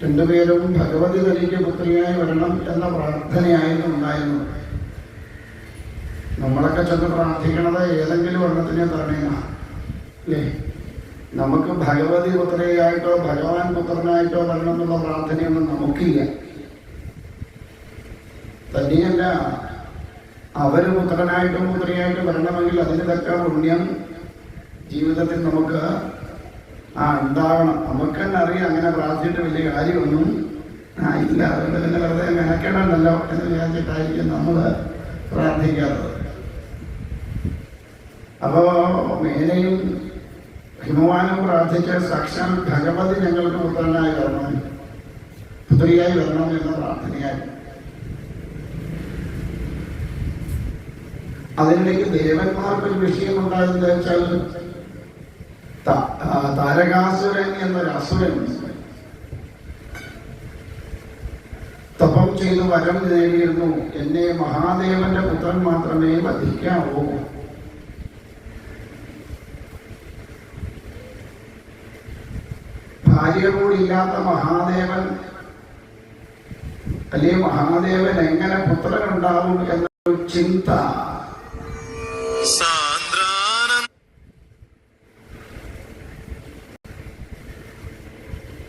രണ്ടുപേരും ഭഗവതി തനിക്ക് പുത്രിയായി വരണം എന്ന പ്രാർത്ഥനയായിരുന്നു ഉണ്ടായിരുന്നത്. നമ്മളൊക്കെ ചെന്ന് പ്രാർത്ഥിക്കണത് ഏതെങ്കിലും ഒരെണ്ണത്തിനെ തരണേന അല്ലേ? നമുക്ക് ഭഗവതി പുത്രിയായിട്ടോ ഭഗവാൻ പുത്രനായിട്ടോ വരണം എന്നുള്ള പ്രാർത്ഥനയൊന്നും നമുക്കില്ല. തന്നെയല്ല, അവര് പുത്രനായിട്ടും പുത്രിയായിട്ടും വരണമെങ്കിൽ അതിന് തക്ക പുണ്യം ജീവിതത്തിൽ നമുക്ക് ഉണ്ടാവണം. നമുക്ക് തന്നെ അറിയാം അങ്ങനെ പ്രാർത്ഥിച്ചിട്ട് വലിയ കാര്യമൊന്നും ഇല്ല, അതുകൊണ്ട് തന്നെ വെറുതെ മെനക്കെടണ്ടല്ലോ എന്ന് വിചാരിച്ചിട്ടായിരിക്കും നമ്മൾ പ്രാർത്ഥിക്കാത്തത്. അപ്പോ മേനയും ഹിമവാനും പ്രാർത്ഥിച്ച സാക്ഷാൽ ഭഗവതി ഞങ്ങൾക്ക് പുത്രനായി വരണം, പുത്രിയായി വരണം എന്ന പ്രാർത്ഥനയായി. അതിനിടയ്ക്ക് ദേവന്മാർക്കൊരു വിഷയമുണ്ടായെന്ന് വെച്ചാൽ താരകാസുരൻ എന്നൊരു അസുരൻ തപം ചെയ്ത് വരം നേടിയിരുന്നു, എന്നെ മഹാദേവന്റെ പുത്രൻ മാത്രമേ വധിക്കാവൂ. ഭാര്യ കൂടിയില്ലാത്ത മഹാദേവൻ അല്ലെങ്കിൽ മഹാദേവൻ എങ്ങനെ പുത്രനുണ്ടാവും എന്നൊരു ചിന്ത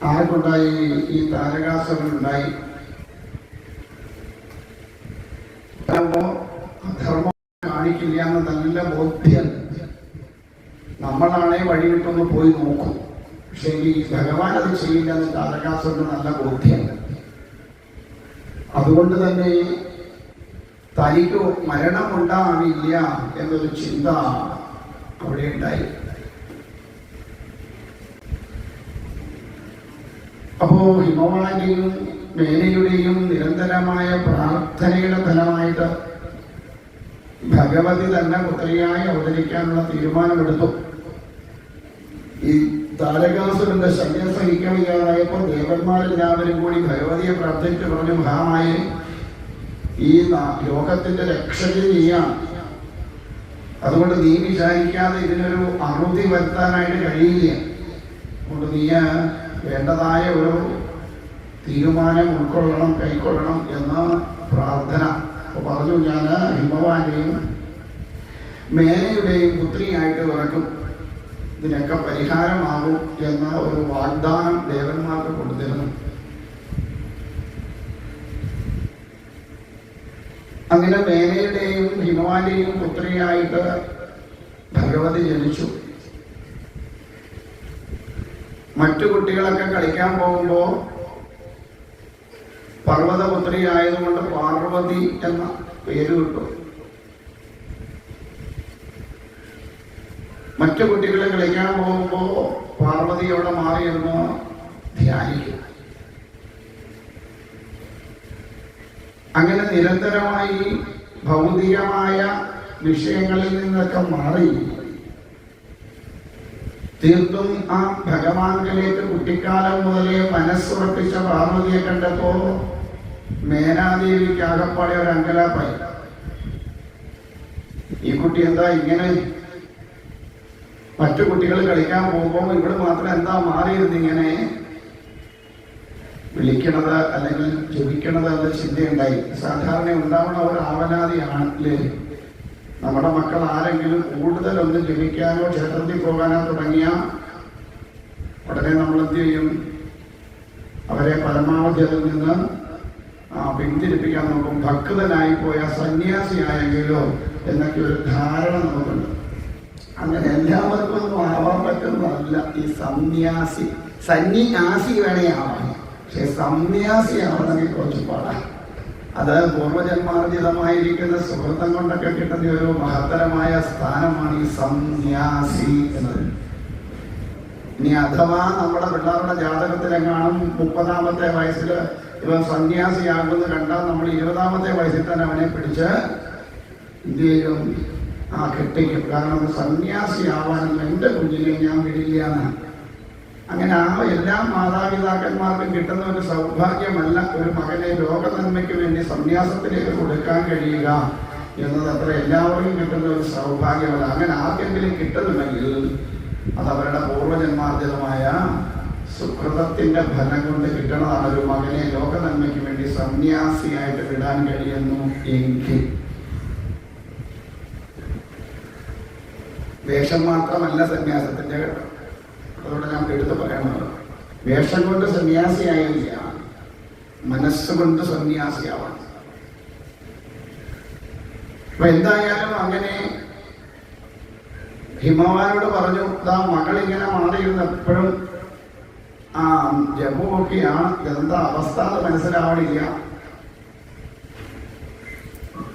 ആർക്കുണ്ടായി? ഈ താരകാസുരനുണ്ടായി. അധർമ്മം കാണിക്കില്ല എന്ന് നല്ല ബോധ്യം. നമ്മളാണെ വഴി വിട്ടൊന്ന് പോയി നോക്കും, പക്ഷെ ഈ ഭഗവാൻ അത് ചെയ്യില്ല എന്ന് താരകാസുരന് നല്ല ബോധ്യമുണ്ട്. അതുകൊണ്ട് തന്നെ തനിക്ക് മരണമുണ്ടാവില്ല എന്നൊരു ചിന്ത അവിടെ ഉണ്ടായി. അപ്പോ ഹിമവാന്റെയും മേനയുടെയും നിരന്തരമായ പ്രാർത്ഥനയുടെ ഫലമായിട്ട് ഭഗവതി തന്നെ പുത്രിയായി അവതരിക്കാനുള്ള തീരുമാനമെടുത്തു. ഈ താരകാസുരന്റെ ശല്യം സഹിക്കവയ്യാതായപ്പോൾ ദേവന്മാരെല്ലാവരും കൂടി ഭഗവതിയെ പ്രാർത്ഥിച്ചു പറഞ്ഞു, മഹാമായി ഈ ലോകത്തിന്റെ രക്ഷക നീയാണ്, അതുകൊണ്ട് നീ വിചാരിക്കാതെ ഇതിനൊരു അറുതി വരുത്താനായിട്ട് കഴിയില്ല, അതുകൊണ്ട് നീ വേണ്ടതായ ഒരു തീരുമാനം ഉൾക്കൊള്ളണം, കൈക്കൊള്ളണം എന്ന പ്രാർത്ഥന പറഞ്ഞു. ഞാൻ ഹിമവാന്റെയും മേനയുടെയും പുത്രിയായിട്ട് ഇറക്കും, ഇതിനൊക്കെ പരിഹാരമാകും എന്ന ഒരു വാഗ്ദാനം ദേവന്മാർക്ക് കൊടുത്തിരുന്നു. അങ്ങനെ മേനയുടെയും ഹിമവാന്റെയും പുത്രിയായിട്ട് ഭഗവതി ജനിച്ചു. മറ്റു കുട്ടികളൊക്കെ കളിക്കാൻ പോകുമ്പോ പർവ്വതപുത്രി ആയതുകൊണ്ട് പാർവതി എന്ന പേര് കിട്ടും. മറ്റു കുട്ടികൾ കളിക്കാൻ പോകുമ്പോ പാർവതിയോടെ മാറിയെന്ന് ധ്യാനിക്കും. അങ്ങനെ നിരന്തരമായി ഭൗതികമായ വിഷയങ്ങളിൽ നിന്നൊക്കെ മാറി തീർത്തും ആ ഭഗവാൻകിലേക്ക് കുട്ടിക്കാലം മുതലേ മനസ്സുറപ്പിച്ച പാർവതിയെ കണ്ടപ്പോ മേനാദേവിക്ക് ആകപ്പാടെ ഒരു അങ്കലാപ്പായി. ഈ കുട്ടി എന്താ ഇങ്ങനെ? മറ്റു കുട്ടികൾ കളിക്കാൻ പോകുമ്പോൾ ഇവിടെ മാത്രം എന്താ മാറിയിരുന്നിങ്ങനെ വിളിക്കണത് അല്ലെങ്കിൽ ജപിക്കണത് എന്ന ചിന്തയുണ്ടായി. സാധാരണ ഉണ്ടാവുന്ന ഒരു ആവലാതിയാണ് അല്ലേ? നമ്മുടെ മക്കൾ ആരെങ്കിലും കൂടുതലൊന്നും ജപിക്കാനോ ക്ഷേത്രത്തിൽ പോകാനോ തുടങ്ങിയ ഉടനെ നമ്മൾ എന്ത് ചെയ്യും? അവരെ പരമാവധി അതിൽ നിന്ന് പിന്തിരിപ്പിക്കാൻ നോക്കും. ഭക്തനായി പോയ സന്യാസിയായെങ്കിലോ എന്നൊക്കെ ഒരു ധാരണ നമുക്കുണ്ട്. അങ്ങനെ എല്ലാവർക്കും ഒന്നും ആവാൻ പറ്റുന്നതല്ല ഈ സന്യാസി. സന്യാസി വേണേ ആവാം, പക്ഷെ സന്യാസി ആവണമെങ്കിൽ കുറച്ച് പാടാം. അത് പൂർവജന്മാർജിതമായിരിക്കുന്ന സുഹൃത്തം കൊണ്ടൊക്കെ കിട്ടുന്ന ഒരു മഹത്തരമായ സ്ഥാനമാണ് ഈ സന്യാസി എന്നത്. ഇനി അഥവാ നമ്മുടെ പിള്ളേരുടെ ജാതകത്തിലെങ്ങാനും 30ാമത്തെ വയസ്സിൽ ഇവൻ സന്യാസിയാകുമെന്ന് കണ്ടാൽ നമ്മൾ 20ാമത്തെ വയസ്സിൽ തന്നെ അവനെ പിടിച്ച് എന്ത് ചെയ്യും? കെട്ടിക്കും. കാരണം സന്യാസിയാവാനുള്ള എൻ്റെ കുഞ്ഞിനെ ഞാൻ വിടില്ല എന്ന്. അങ്ങനെ എല്ലാ മാതാപിതാക്കന്മാർക്കും കിട്ടുന്ന ഒരു സൗഭാഗ്യമല്ല ഒരു മകനെ ലോക നന്മയ്ക്ക് വേണ്ടി സന്യാസത്തിലേക്ക് കൊടുക്കാൻ കഴിയുക എന്നത്. അത്ര എല്ലാവർക്കും കിട്ടുന്ന ഒരു സൗഭാഗ്യമല്ല. അങ്ങനെ ആർക്കെങ്കിലും കിട്ടുന്നുണ്ടെങ്കിൽ അത് അവരുടെ പൂർവജന്മാർജിതമായ സുകൃതത്തിൽ തപത്തിന്റെ ഫലം കൊണ്ട് കിട്ടണതാണ് ഒരു മകനെ ലോക നന്മയ്ക്ക് വേണ്ടി സന്യാസിയായിട്ട് വിടാൻ കഴിയുന്നു എങ്കിൽ. വേഷം മാത്രമല്ല സന്യാസത്തിന്റെ ഘട്ടം, അതുകൊണ്ട് ഞാൻ എടുത്ത് പറയണമല്ലോ. വേഷം കൊണ്ട് സന്യാസിയായില്ല, മനസ്സുകൊണ്ട് സന്യാസിയാവണം. അപ്പൊ എന്തായാലും അങ്ങനെ ഹിമവാനോട് പറഞ്ഞു, ഇതാ മകൾ ഇങ്ങനെ മാറിയിരുന്ന എപ്പോഴും ജമ്മുവൊക്കെയാണ്, എന്താ അവസ്ഥ എന്ന് മനസ്സിലാവണില്ല.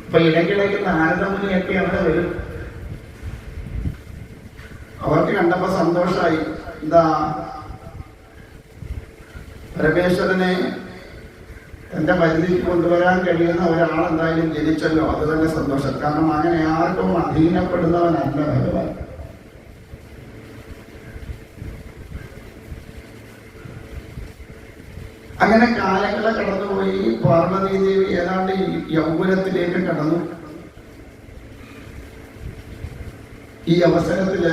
അപ്പൊ ഇടയ്ക്കിടയ്ക്ക് നാരദമുനിയൊക്കെ അവിടെ വരും. അവർക്ക് കണ്ടപ്പോ സന്തോഷമായി. എന്താ പരമേശ്വരനെ എന്റെ പരിധിക്ക് കൊണ്ടുവരാൻ കഴിയുന്ന ഒരാൾ എന്തായാലും ജനിച്ചല്ലോ, അത് തന്നെ സന്തോഷം. കാരണം അങ്ങനെ ആർക്കും അധീനപ്പെടുന്നവനല്ല ഭഗവാൻ. അങ്ങനെ കാലങ്ങളെ കടന്നുപോയി. പാർവതീദേവി ഏതാണ്ട് യൗവനത്തിലേക്ക് കടന്നു. ഈ അവസരത്തില്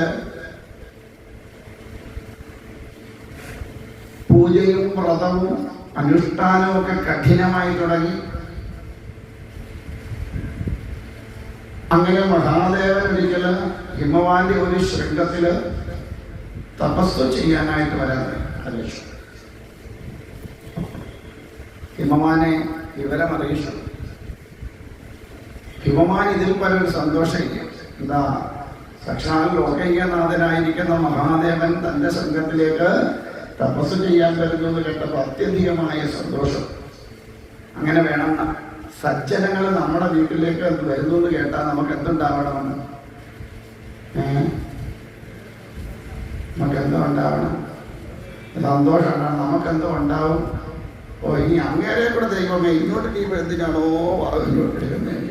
പൂജയും വ്രതവും അനുഷ്ഠാനവും ഒക്കെ കഠിനമായി തുടങ്ങി. അങ്ങനെ മഹാദേവൻ ഒരിക്കല് ഹിമവാന്റെ ഒരു ശൃംഗത്തില് തപസ് ചെയ്യാനായിട്ട് വരാതെ അറിയിച്ചു. ഹിമവാനെ വിവരമറിയിച്ചു. ഹിമവാൻ ഇതിൽ പലൊരു സന്തോഷമില്ല. എന്താ, സാക്ഷാൽ ലോകൈകനാഥനായിരിക്കുന്ന മഹാദേവൻ തന്റെ സംഘത്തിലേക്ക് തപസ് ചെയ്യാൻ വരുന്നത് കേട്ടപ്പോൾ അത്യധികമായ സന്തോഷം. അങ്ങനെ വേണം. സജ്ജനങ്ങൾ നമ്മുടെ വീട്ടിലേക്ക് വരുന്നു എന്ന് കേട്ടാൽ നമുക്ക് എന്തുണ്ടാവണമെന്ന്? നമുക്കെന്തോ ഉണ്ടാവണം, സന്തോഷമാണ്. നമുക്കെന്തോ ഉണ്ടാവും. ഓ, ഇനി അങ്ങേരെ കൂടെ ദൈവമേ ഇങ്ങോട്ട് ടീം എന്തിനാണോ ഇങ്ങോട്ട് എടുക്കുന്നത്?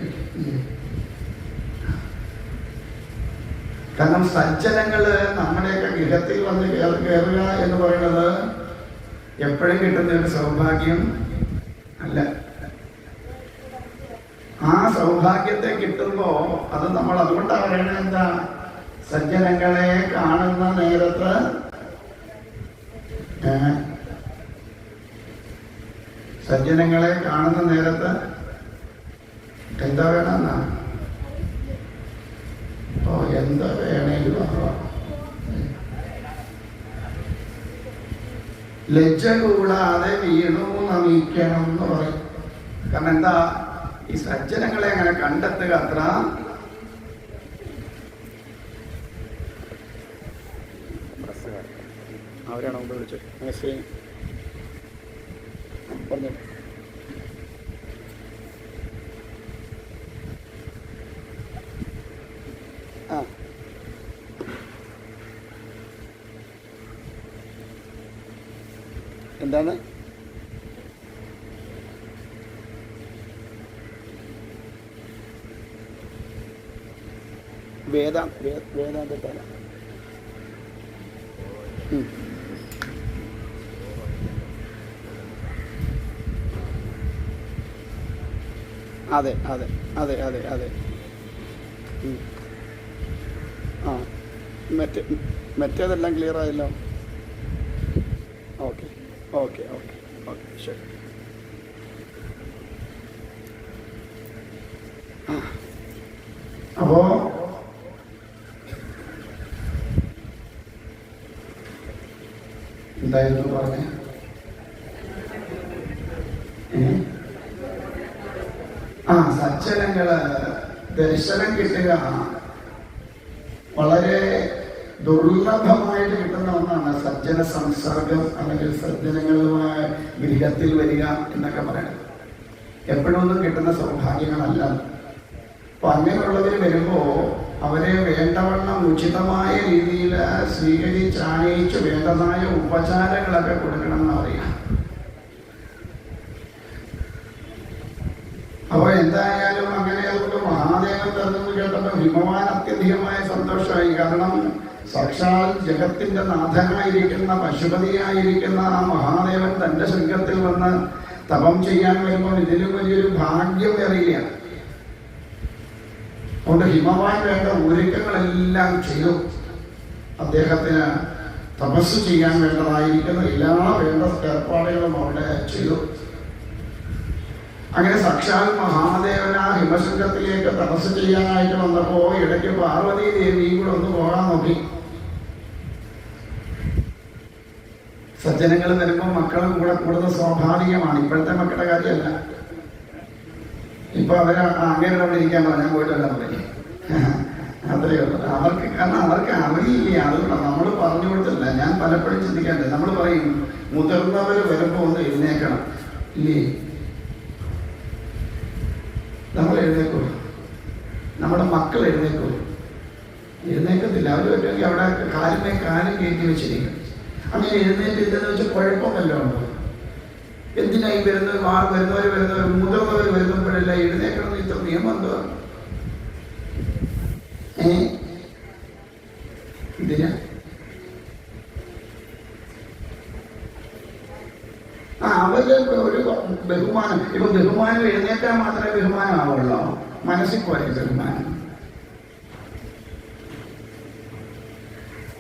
കാരണം സജ്ജനങ്ങള് നമ്മുടെയൊക്കെ ഗൃഹത്തിൽ വന്ന് കയറുക എന്ന് പറയുന്നത് എപ്പോഴും കിട്ടുന്ന ഒരു സൗഭാഗ്യം അല്ല. ആ സൗഭാഗ്യത്തെ കിട്ടുമ്പോ അത് നമ്മൾ അതുകൊണ്ടാണ് പറയുന്നത്, എന്താ, സജ്ജനങ്ങളെ കാണുന്ന നേരത്ത് സജ്ജനങ്ങളെ കാണുന്ന നേരത്ത് എന്താ വേണമെന്നാ? ഓ, എന്താ വേണേലും ലജ്ജ കൂടാതെ വീണു നമിക്കണം എന്ന് പറയും. കാരണം എന്താ, ഈ സജ്ജനങ്ങളെ അങ്ങനെ കണ്ടെത്തുക അത്ര അവരാണോ വിളിച്ചത്? പറഞ്ഞു. ആ, എന്താണ്? വേദാന്തത്താല. അതെ അതെ അതെ അതെ അതെ. ആ, മറ്റേതെല്ലാം ക്ലിയർ ആയല്ലോ. ഓക്കെ ഓക്കെ ഓക്കെ ഓക്കെ, ശരി. അപ്പോ എന്തായിരുന്നു പറഞ്ഞേ? സജ്ജനങ്ങള് ദർശനം കിട്ടുക വളരെ ദുർലഭമായിട്ട് കിട്ടുന്ന ഒന്നാണ്. സജ്ജന സംസർഗം അല്ലെങ്കിൽ സജ്ജനങ്ങളുമായ ഗൃഹത്തിൽ വരിക എന്നൊക്കെ പറയുന്നത് എപ്പോഴൊന്നും കിട്ടുന്ന സൗഭാഗ്യങ്ങളല്ല. അപ്പൊ അങ്ങനെയുള്ളവർ വരുമ്പോ അവരെ വേണ്ടവണ്ണം ഉചിതമായ രീതിയിൽ സ്വീകരിച്ച് വേണ്ടതായ ഉപചാരങ്ങളൊക്കെ കൊടുക്കണം എന്ന് പറയാം. അപ്പൊ എന്തായാലും അങ്ങനെ അതുകൊണ്ട് മഹാദേവൻ തന്നെന്ന് കേട്ടപ്പോൾ ഹിമവാൻ അത്യധികമായ സന്തോഷമായി. കാരണം സാക്ഷാൽ ജഗത്തിന്റെ നാഥനായിരിക്കുന്ന പശുപതിയായിരിക്കുന്ന ആ മഹാദേവൻ തന്റെ ശൃംഗത്തിൽ വന്ന് തപം ചെയ്യാൻ വരുമ്പോൾ ഇതിലും വലിയൊരു ഭാഗ്യം വേറില്ല. അതുകൊണ്ട് ഹിമവാൻ വേണ്ട ഒരുക്കങ്ങളെല്ലാം ചെയ്തു. അദ്ദേഹത്തിന് തപസ് ചെയ്യാൻ വേണ്ടതായിരിക്കുന്ന എല്ലാ വേണ്ട ഏർപ്പാടുകളും അവിടെ ചെയ്തു. അങ്ങനെ സാക്ഷാൽ മഹാദേവൻ ആ ഹിമശൃംഗത്തിലേക്ക് തപസ് ചെയ്യാനായിട്ട് വന്നപ്പോ ഇടയ്ക്ക് പാർവതി ദേവിയും കൂടെ ഒന്ന് പോകാൻ നോക്കി. സജ്ജനങ്ങൾ വരുമ്പോൾ മക്കളും കൂടെ കൂടുന്നത് സ്വാഭാവികമാണ്. ഇപ്പോഴത്തെ മക്കളുടെ കാര്യമല്ല. ഇപ്പൊ അവര് അങ്ങനെ അവിടെ ഇരിക്കാൻ പറഞ്ഞാൽ പോയിട്ടല്ല പറയും. അത്രയേ ഉള്ളൂ. കാരണം അവർക്ക് അറിയില്ല. അതുകൊണ്ടാണ് നമ്മൾ പറഞ്ഞു കൊടുത്തില്ല. ഞാൻ പലപ്പോഴും ചിന്തിക്കാറുണ്ട്. നമ്മൾ പറയും മുതിർന്നവർ വരുമ്പോൾ ഒന്ന് എഴുന്നേക്കണം ഇല്ലേ? നമ്മൾ എഴുന്നേക്കൂ? നമ്മുടെ മക്കൾ എഴുന്നേക്കൂ? എഴുന്നേക്കത്തില്ല. അവർ പറ്റുമെങ്കിൽ അവിടെ കാലിനെ കാലും കയറ്റി വെച്ചിരിക്കും. അങ്ങനെ എഴുന്നേറ്റില്ലെന്ന് വെച്ചാൽ കുഴപ്പമല്ലോ ഉണ്ടോ? എന്തിനായി വരുന്നവർ മുതിർന്നവർ വരുമ്പോഴല്ല എഴുന്നേക്കണം? ഇത്ര നിയമം എന്തോ? എന്തിനാ? അവര് ഒരു ബഹുമാനം. ഇപ്പൊ ബഹുമാനം എഴുന്നേറ്റാൽ മാത്രമേ ബഹുമാനം ആവുള്ളൂ. മനസ്സിൽ പോലെ ബഹുമാനം.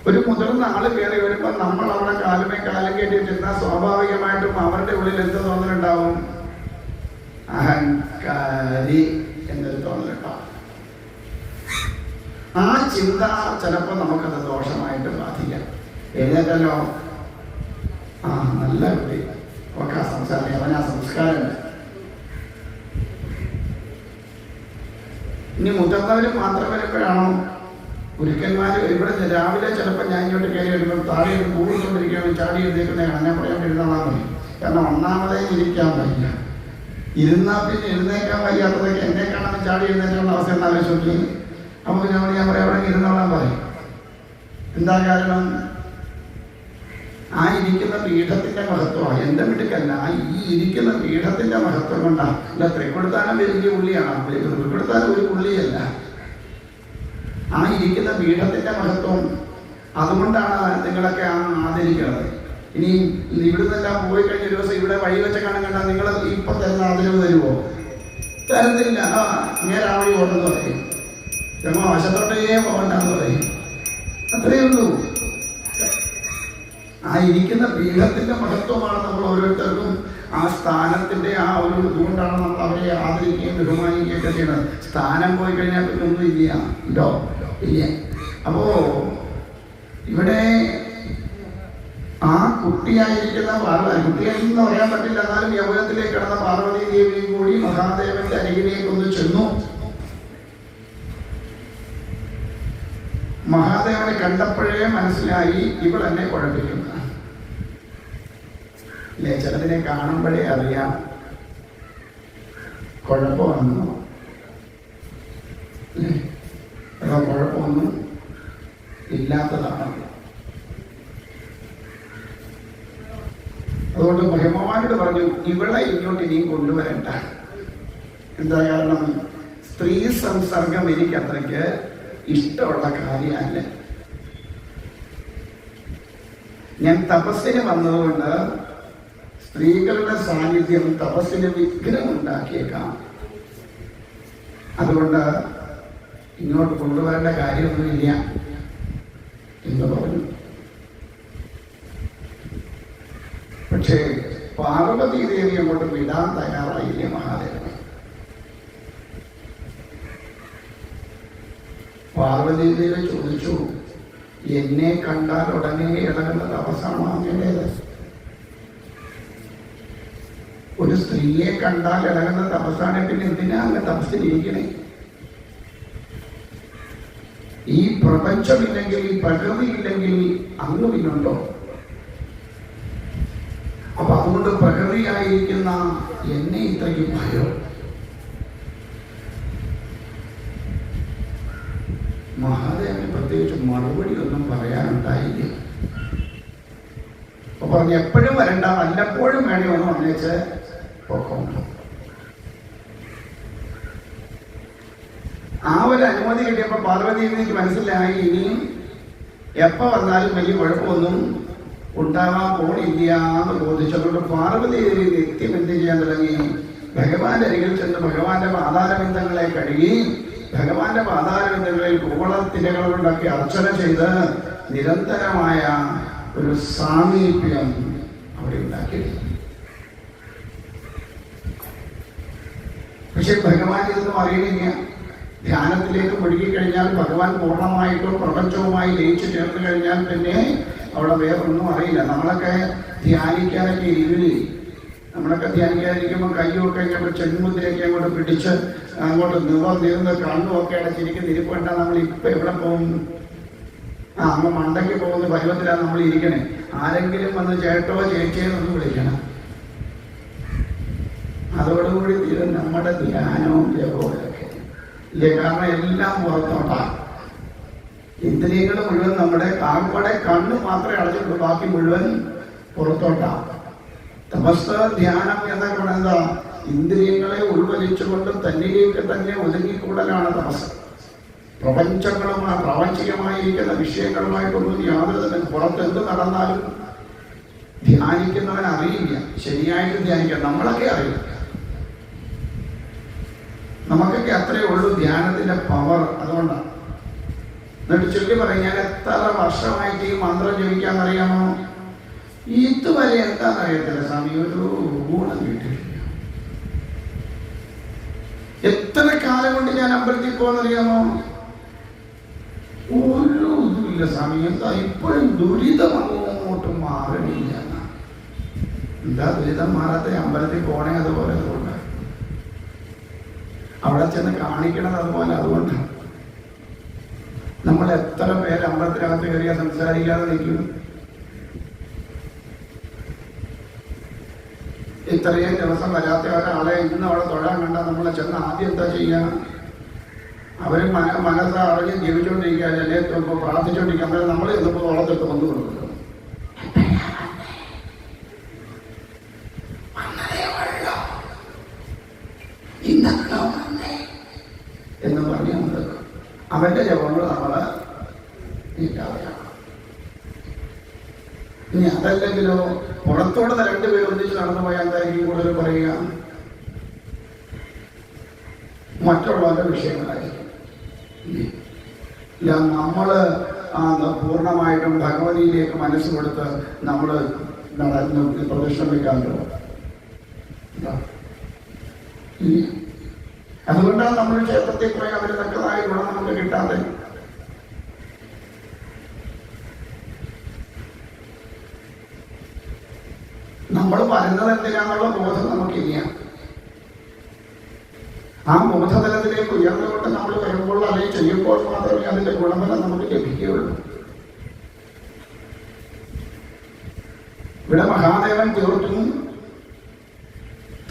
ഒരു മുതിർന്ന ആള് കയറി വരുമ്പോൾ നമ്മൾ അവിടെ കാലും കയറ്റിട്ടിരുന്നാൽ സ്വാഭാവികമായിട്ടും അവരുടെ ഉള്ളിൽ എന്ത് തോന്നലുണ്ടാവും? അഹങ്കാരി എന്നൊരു തോന്നലുണ്ടാവും. ആ ചിന്ത ചിലപ്പോൾ നമുക്കത് ദോഷമായിട്ട് ബാധിക്കാം. എഴുന്നേറ്റല്ലോ, നല്ല കുട്ടി, ഒക്കെ സംസാരം, അവനാ സംസ്കാരമുണ്ട്. ഇനി മുതിർന്നവരും മാത്രം വരുമ്പോഴാണോ? ഗുരുക്കന്മാര് ഇവിടെ രാവിലെ ചിലപ്പോൾ ഞാൻ ഇങ്ങോട്ട് കയറി വരുമ്പോൾ താഴെ കൂടിക്കൊണ്ടിരിക്കുകയാണ്, ചാടി എഴുന്നേക്കുന്ന ഞാൻ പറയാൻ എഴുതാൻ മതി. കാരണം ഒന്നാമതേ ഇരിക്കാൻ വയ്യ. ഇരുന്നാൽ പിന്നെ എഴുന്നേക്കാൻ വയ്യാത്തതൊക്കെ എന്നെ കാണാൻ ചാടി എഴുന്നേറ്റുള്ള അവസ്ഥ എന്താ ആലോചിച്ച് നോക്കി. അപ്പൊ ഞാൻ പറയാം അവിടെ ഇരുന്നോളാൻ പറയും. എന്താ കാരണം? ആ ഇരിക്കുന്ന പീഠത്തിന്റെ മഹത്വമാണ്. എന്റെ വീട്ടിക്കല്ല, ഈ ഇരിക്കുന്ന പീഠത്തിന്റെ മഹത്വം കൊണ്ടാണ്. അല്ല തൃക്കൊടുത്താനും വലിയ പുള്ളിയാണ്. തൃക്കൊടുത്താനും ഒരു പുള്ളിയല്ല. ആ ഇരിക്കുന്ന പീഠത്തിന്റെ മഹത്വം അതുകൊണ്ടാണ് നിങ്ങളൊക്കെ ആദരിക്കുന്നത്. ഇനി ഇവിടുന്നെല്ലാം പോയി കഴിഞ്ഞ ഒരു ദിവസം ഇവിടെ വഴി വെച്ച കണ്ടാൽ നിങ്ങൾ ഇപ്പൊ തരുന്ന ആദരവ് തരുമോ? തരത്തില്ല. ഇങ്ങനെ ആ വഴി ഓടുന്നു പറയും. ചിലപ്പോ വശത്തോട്ടേ പോകണ്ടെന്ന് പറയും. അത്രയേ ഉള്ളൂ. ആ ഇരിക്കുന്ന പീഠത്തിന്റെ മഹത്വമാണ് നമ്മൾ ഓരോരുത്തർക്കും ആ സ്ഥാനത്തിന്റെ ആ ഒരു ഇതുകൊണ്ടാണ് നമ്മൾ അവരെ ആദരിക്കുകയും ബഹുമാനിക്കുകയും ഒക്കെ ചെയ്യുന്നത്. സ്ഥാനം പോയി കഴിഞ്ഞാൽ പിന്നെ ഒന്നും ഇല്ല. ഉണ്ടോ? ഇല്ല. അപ്പോ ഇവിടെ ആ കുട്ടിയായിരിക്കുന്ന പാർവതി, കുട്ടിയെന്ന് പറയാൻ പറ്റില്ല, എന്നാലും യൗവനത്തിലേക്ക് കിടന്ന പാർവതി ദേവിയും കൂടി മഹാദേവന്റെ അരികിലേക്ക് ഒന്ന് ചെന്നു. മഹാദേവനെ കണ്ടപ്പോഴേ മനസ്സിലായി ഇവൾ എന്നെ കുഴപ്പിക്കുന്നു. അല്ലേ? ചിലതിനെ കാണുമ്പോഴേ അറിയാം കുഴപ്പമൊന്നും അതോ കുഴപ്പമൊന്നും ഇല്ലാത്തതാണ്. അതുകൊണ്ട് ഭഗവാനോട് പറഞ്ഞു, ഇവളെ ഇങ്ങോട്ട് ഇനിയും കൊണ്ടുവരണ്ട. എന്താ കാരണം? സ്ത്രീ സംസർഗം എനിക്ക് അത്രയ്ക്ക് ഇഷ്ടമുള്ള കാര്യമല്ല. ഞാൻ തപസ്സിന് വന്നതുകൊണ്ട് സ്ത്രീകളുടെ സാന്നിധ്യം തപസ്സിന് വിഘ്നം ഉണ്ടാക്കിയേക്കാം. അതുകൊണ്ട് ഇങ്ങോട്ട് കൊണ്ടുവരേണ്ട കാര്യമൊന്നുമില്ല എന്ന് പറഞ്ഞു. പക്ഷേ പാർവതി ദേവി അങ്ങോട്ട് വിടാൻ തയ്യാറായില്ല മഹാദേവൻ. പാർവതി ദേവി ചോദിച്ചു, എന്നെ കണ്ടാൽ ഉടനെ ഇടങ്ങുന്ന തപസ്സാണോ അങ്ങേണ്ടത്? ഒരു സ്ത്രീയെ കണ്ടാൽ ഇടങ്ങുന്ന തപസ്സാണ്. പിന്നെ എന്തിനാ അങ്ങ് തപസ്സിലിരിക്കണേ? ഈ പ്രപഞ്ചമില്ലെങ്കിൽ, ഈ പ്രകൃതി ഇല്ലെങ്കിൽ അങ്ങ് പിന്നുണ്ടോ? അപ്പൊ അതുകൊണ്ട് പ്രകൃതിയായിരിക്കുന്ന എന്നെ ഇത്രയ്ക്ക് ഭയം. മഹാദേവന് പ്രത്യേകിച്ച് മറുപടി ഒന്നും പറയാനുണ്ടായില്ല. അപ്പൊ പറഞ്ഞു, എപ്പോഴും വരണ്ട, വല്ലപ്പോഴും വേണേ ഒന്ന് വന്നേച്ച് പൊക്കോണ്ടു. ആ ഒരു അനുമതി കിട്ടിയപ്പോ പാർവതി എനിക്ക് മനസ്സിലായി, ഇനിയും എപ്പോ വന്നാലും വലിയ കുഴപ്പമൊന്നും ഉണ്ടാവാൻ പോണില്ല എന്ന് ബോധിച്ചതുകൊണ്ട് പാർവതി നിത്യം എന്ത് ചെയ്യാൻ തുടങ്ങി? ഭഗവാന്റെ അരികിൽ ചെന്ന് ഭഗവാന്റെ പാതാരബന്ധങ്ങളെ കഴുകി, ഭഗവാന്റെ പാതാരബന്ധങ്ങളിൽ കൂവളത്തിരകൾ കൊണ്ടൊക്കെ അർച്ചന ചെയ്ത് നിരന്തരമായ ഒരു സാമീപ്യം അവിടെ ഉണ്ടാക്കിയത്. പക്ഷെ ഭഗവാൻ ഇതൊന്നും അറിയണില്ല. ധ്യാനത്തിലേക്ക് മുഴുകിക്കഴിഞ്ഞാൽ ഭഗവാൻ പൂർണ്ണമായിട്ടും പ്രപഞ്ചവുമായി ലയിച്ചു ചേർന്ന് കഴിഞ്ഞാൽ പിന്നെ അവിടെ വേറൊന്നും അറിയില്ല. നമ്മളൊക്കെ ധ്യാനിക്കാനൊക്കെ നമ്മളൊക്കെ ധ്യാനിക്കാതിരിക്കുമ്പോൾ കയ്യൊക്കെ ഇങ്ങോട്ട് ചെന്മുദ്രയൊക്കെ അങ്ങോട്ട് പിടിച്ച് അങ്ങോട്ട് നിവർന്ന് കണ്ണുമൊക്കെ അടച്ചിരിക്കുന്ന ഇരിപ്പുണ്ട. നമ്മൾ ഇപ്പം എവിടെ പോകും? അങ്ങ് മണ്ടയ്ക്ക് പോകുന്ന പരുവത്തിലാണ് നമ്മൾ ഇരിക്കണേ. ആരെങ്കിലും വന്ന് ചേട്ടോ ചേച്ചിയെന്നൊന്ന് വിളിക്കണം. അതോടുകൂടി തീരും നമ്മുടെ ധ്യാനവും ജപമൊക്കെ ഇല്ലേ. കാരണം എല്ലാം പുറത്തോട്ടാണ്. ഇന്ദ്രിയങ്ങൾ മുഴുവൻ നമ്മുടെ ആകപ്പാടെ കണ്ണ് മാത്രമേ അടച്ചിട്ടുള്ളൂ, ബാക്കി മുഴുവൻ പുറത്തോട്ടാണ്. തപസ് ധ്യാനം എന്നൊക്കെ എന്താ? ഇന്ദ്രിയങ്ങളെ ഉൾവലിച്ചുകൊണ്ട് തന്നിലേക്ക് തന്നെ ഒതുങ്ങിക്കൂടലാണ് തപസ്. പ്രപഞ്ചങ്ങളുമായി പ്രാപഞ്ചികമായിരിക്കുന്ന വിഷയങ്ങളുമായിട്ടൊന്നും യാതൊരു പുറത്ത് എന്ത് നടന്നാലും ധ്യാനിക്കുന്നവൻ അറിയില്ല. ശരിയായിട്ട് ധ്യാനിക്കാം. നമ്മളൊക്കെ അറിയില്ല. നമുക്കൊക്കെ അത്രയേ ഉള്ളൂ ധ്യാനത്തിന്റെ പവർ. അതുകൊണ്ടാണ് എന്നിട്ട് ചൊല്ലി പറയും, ഞാൻ എത്ര വർഷമായിട്ട് ഈ മന്ത്രം ജപിക്കാന്നറിയാമോ? ഇതുവരെ എന്താണെന്നറിയത്തില്ല സ്വാമി, ഒരു ഗുണം കിട്ടിയിട്ടില്ല. എത്ര കാലം കൊണ്ട് ഞാൻ അമ്പലത്തിൽ പോകുന്നറിയാമോ? ഒരു ഇതുമില്ല സ്വാമി. എന്താ ഇപ്പോഴും ദുരിതം അങ്ങോട്ട് മാറണില്ല. എന്താ ദുരിതം മാറാത്ത? അമ്പലത്തിൽ പോണേ അതുപോലെ. അതുകൊണ്ട് അവിടെ ചെന്ന് കാണിക്കണത് അതുപോലെ. അതുകൊണ്ടാണ് നമ്മൾ എത്ര പേര് അമ്പലത്തിനകത്ത് കയറിയാൽ സംസാരിക്കാതെ നിൽക്കും. ഇത്രയും ദിവസം വരാത്ത ഒരാളെ ഇന്ന് അവിടെ തൊഴാൻ കണ്ടാൽ നമ്മളെ ചെന്ന് ആദ്യം എന്താ ചെയ്യുക? അവര് മനസ്സറിഞ്ഞ് ജീവിച്ചുകൊണ്ടിരിക്കുക, അല്ലെ പ്രാർത്ഥിച്ചുകൊണ്ടിരിക്കുക. അന്നേരം നമ്മൾ ചെന്നപ്പോൾ ഓളത്തെടുത്ത് വന്നു കൊടുക്കുന്നു. എന്ന് പറഞ്ഞ് അവന്റെ ജപങ്ങൾ നമ്മള് ഇല്ലാതെയാണ്. ഇനി അതല്ലെങ്കിലോ പുറത്തോടെ രണ്ടുപേരും ഒന്നിച്ച് നടന്നു പോയാൽ എന്തായിരിക്കും കൂടുതൽ പറയുക? മറ്റുള്ളവരുടെ വിഷയങ്ങളായിരിക്കും. ഇല്ല, നമ്മള് പൂർണ്ണമായിട്ടും ഭഗവതിയിലേക്ക് മനസ്സ് കൊടുത്ത് നമ്മള് നടന്ന് പ്രദക്ഷിണം വെക്കാറുണ്ടോ? അതുകൊണ്ടാണ് നമ്മൾ ക്ഷേത്രത്തിൽ പോയി അവര് തക്കതായ ഗുണം നമുക്ക് കിട്ടാതെ. നമ്മൾ വരുന്നത് എന്തിനാന്നുള്ള ബോധം നമുക്കില്ല. ആ ബോധതലത്തിലേക്ക് ഉയർന്നുകൊണ്ട് നമ്മൾ വരുമ്പോൾ അല്ലെങ്കിൽ ചെയ്യുമ്പോൾ മാത്രമേ അതിന്റെ ഗുണഫലം നമുക്ക് ലഭിക്കുകയുള്ളൂ. ഇവിടെ മഹാദേവൻ തീർത്തും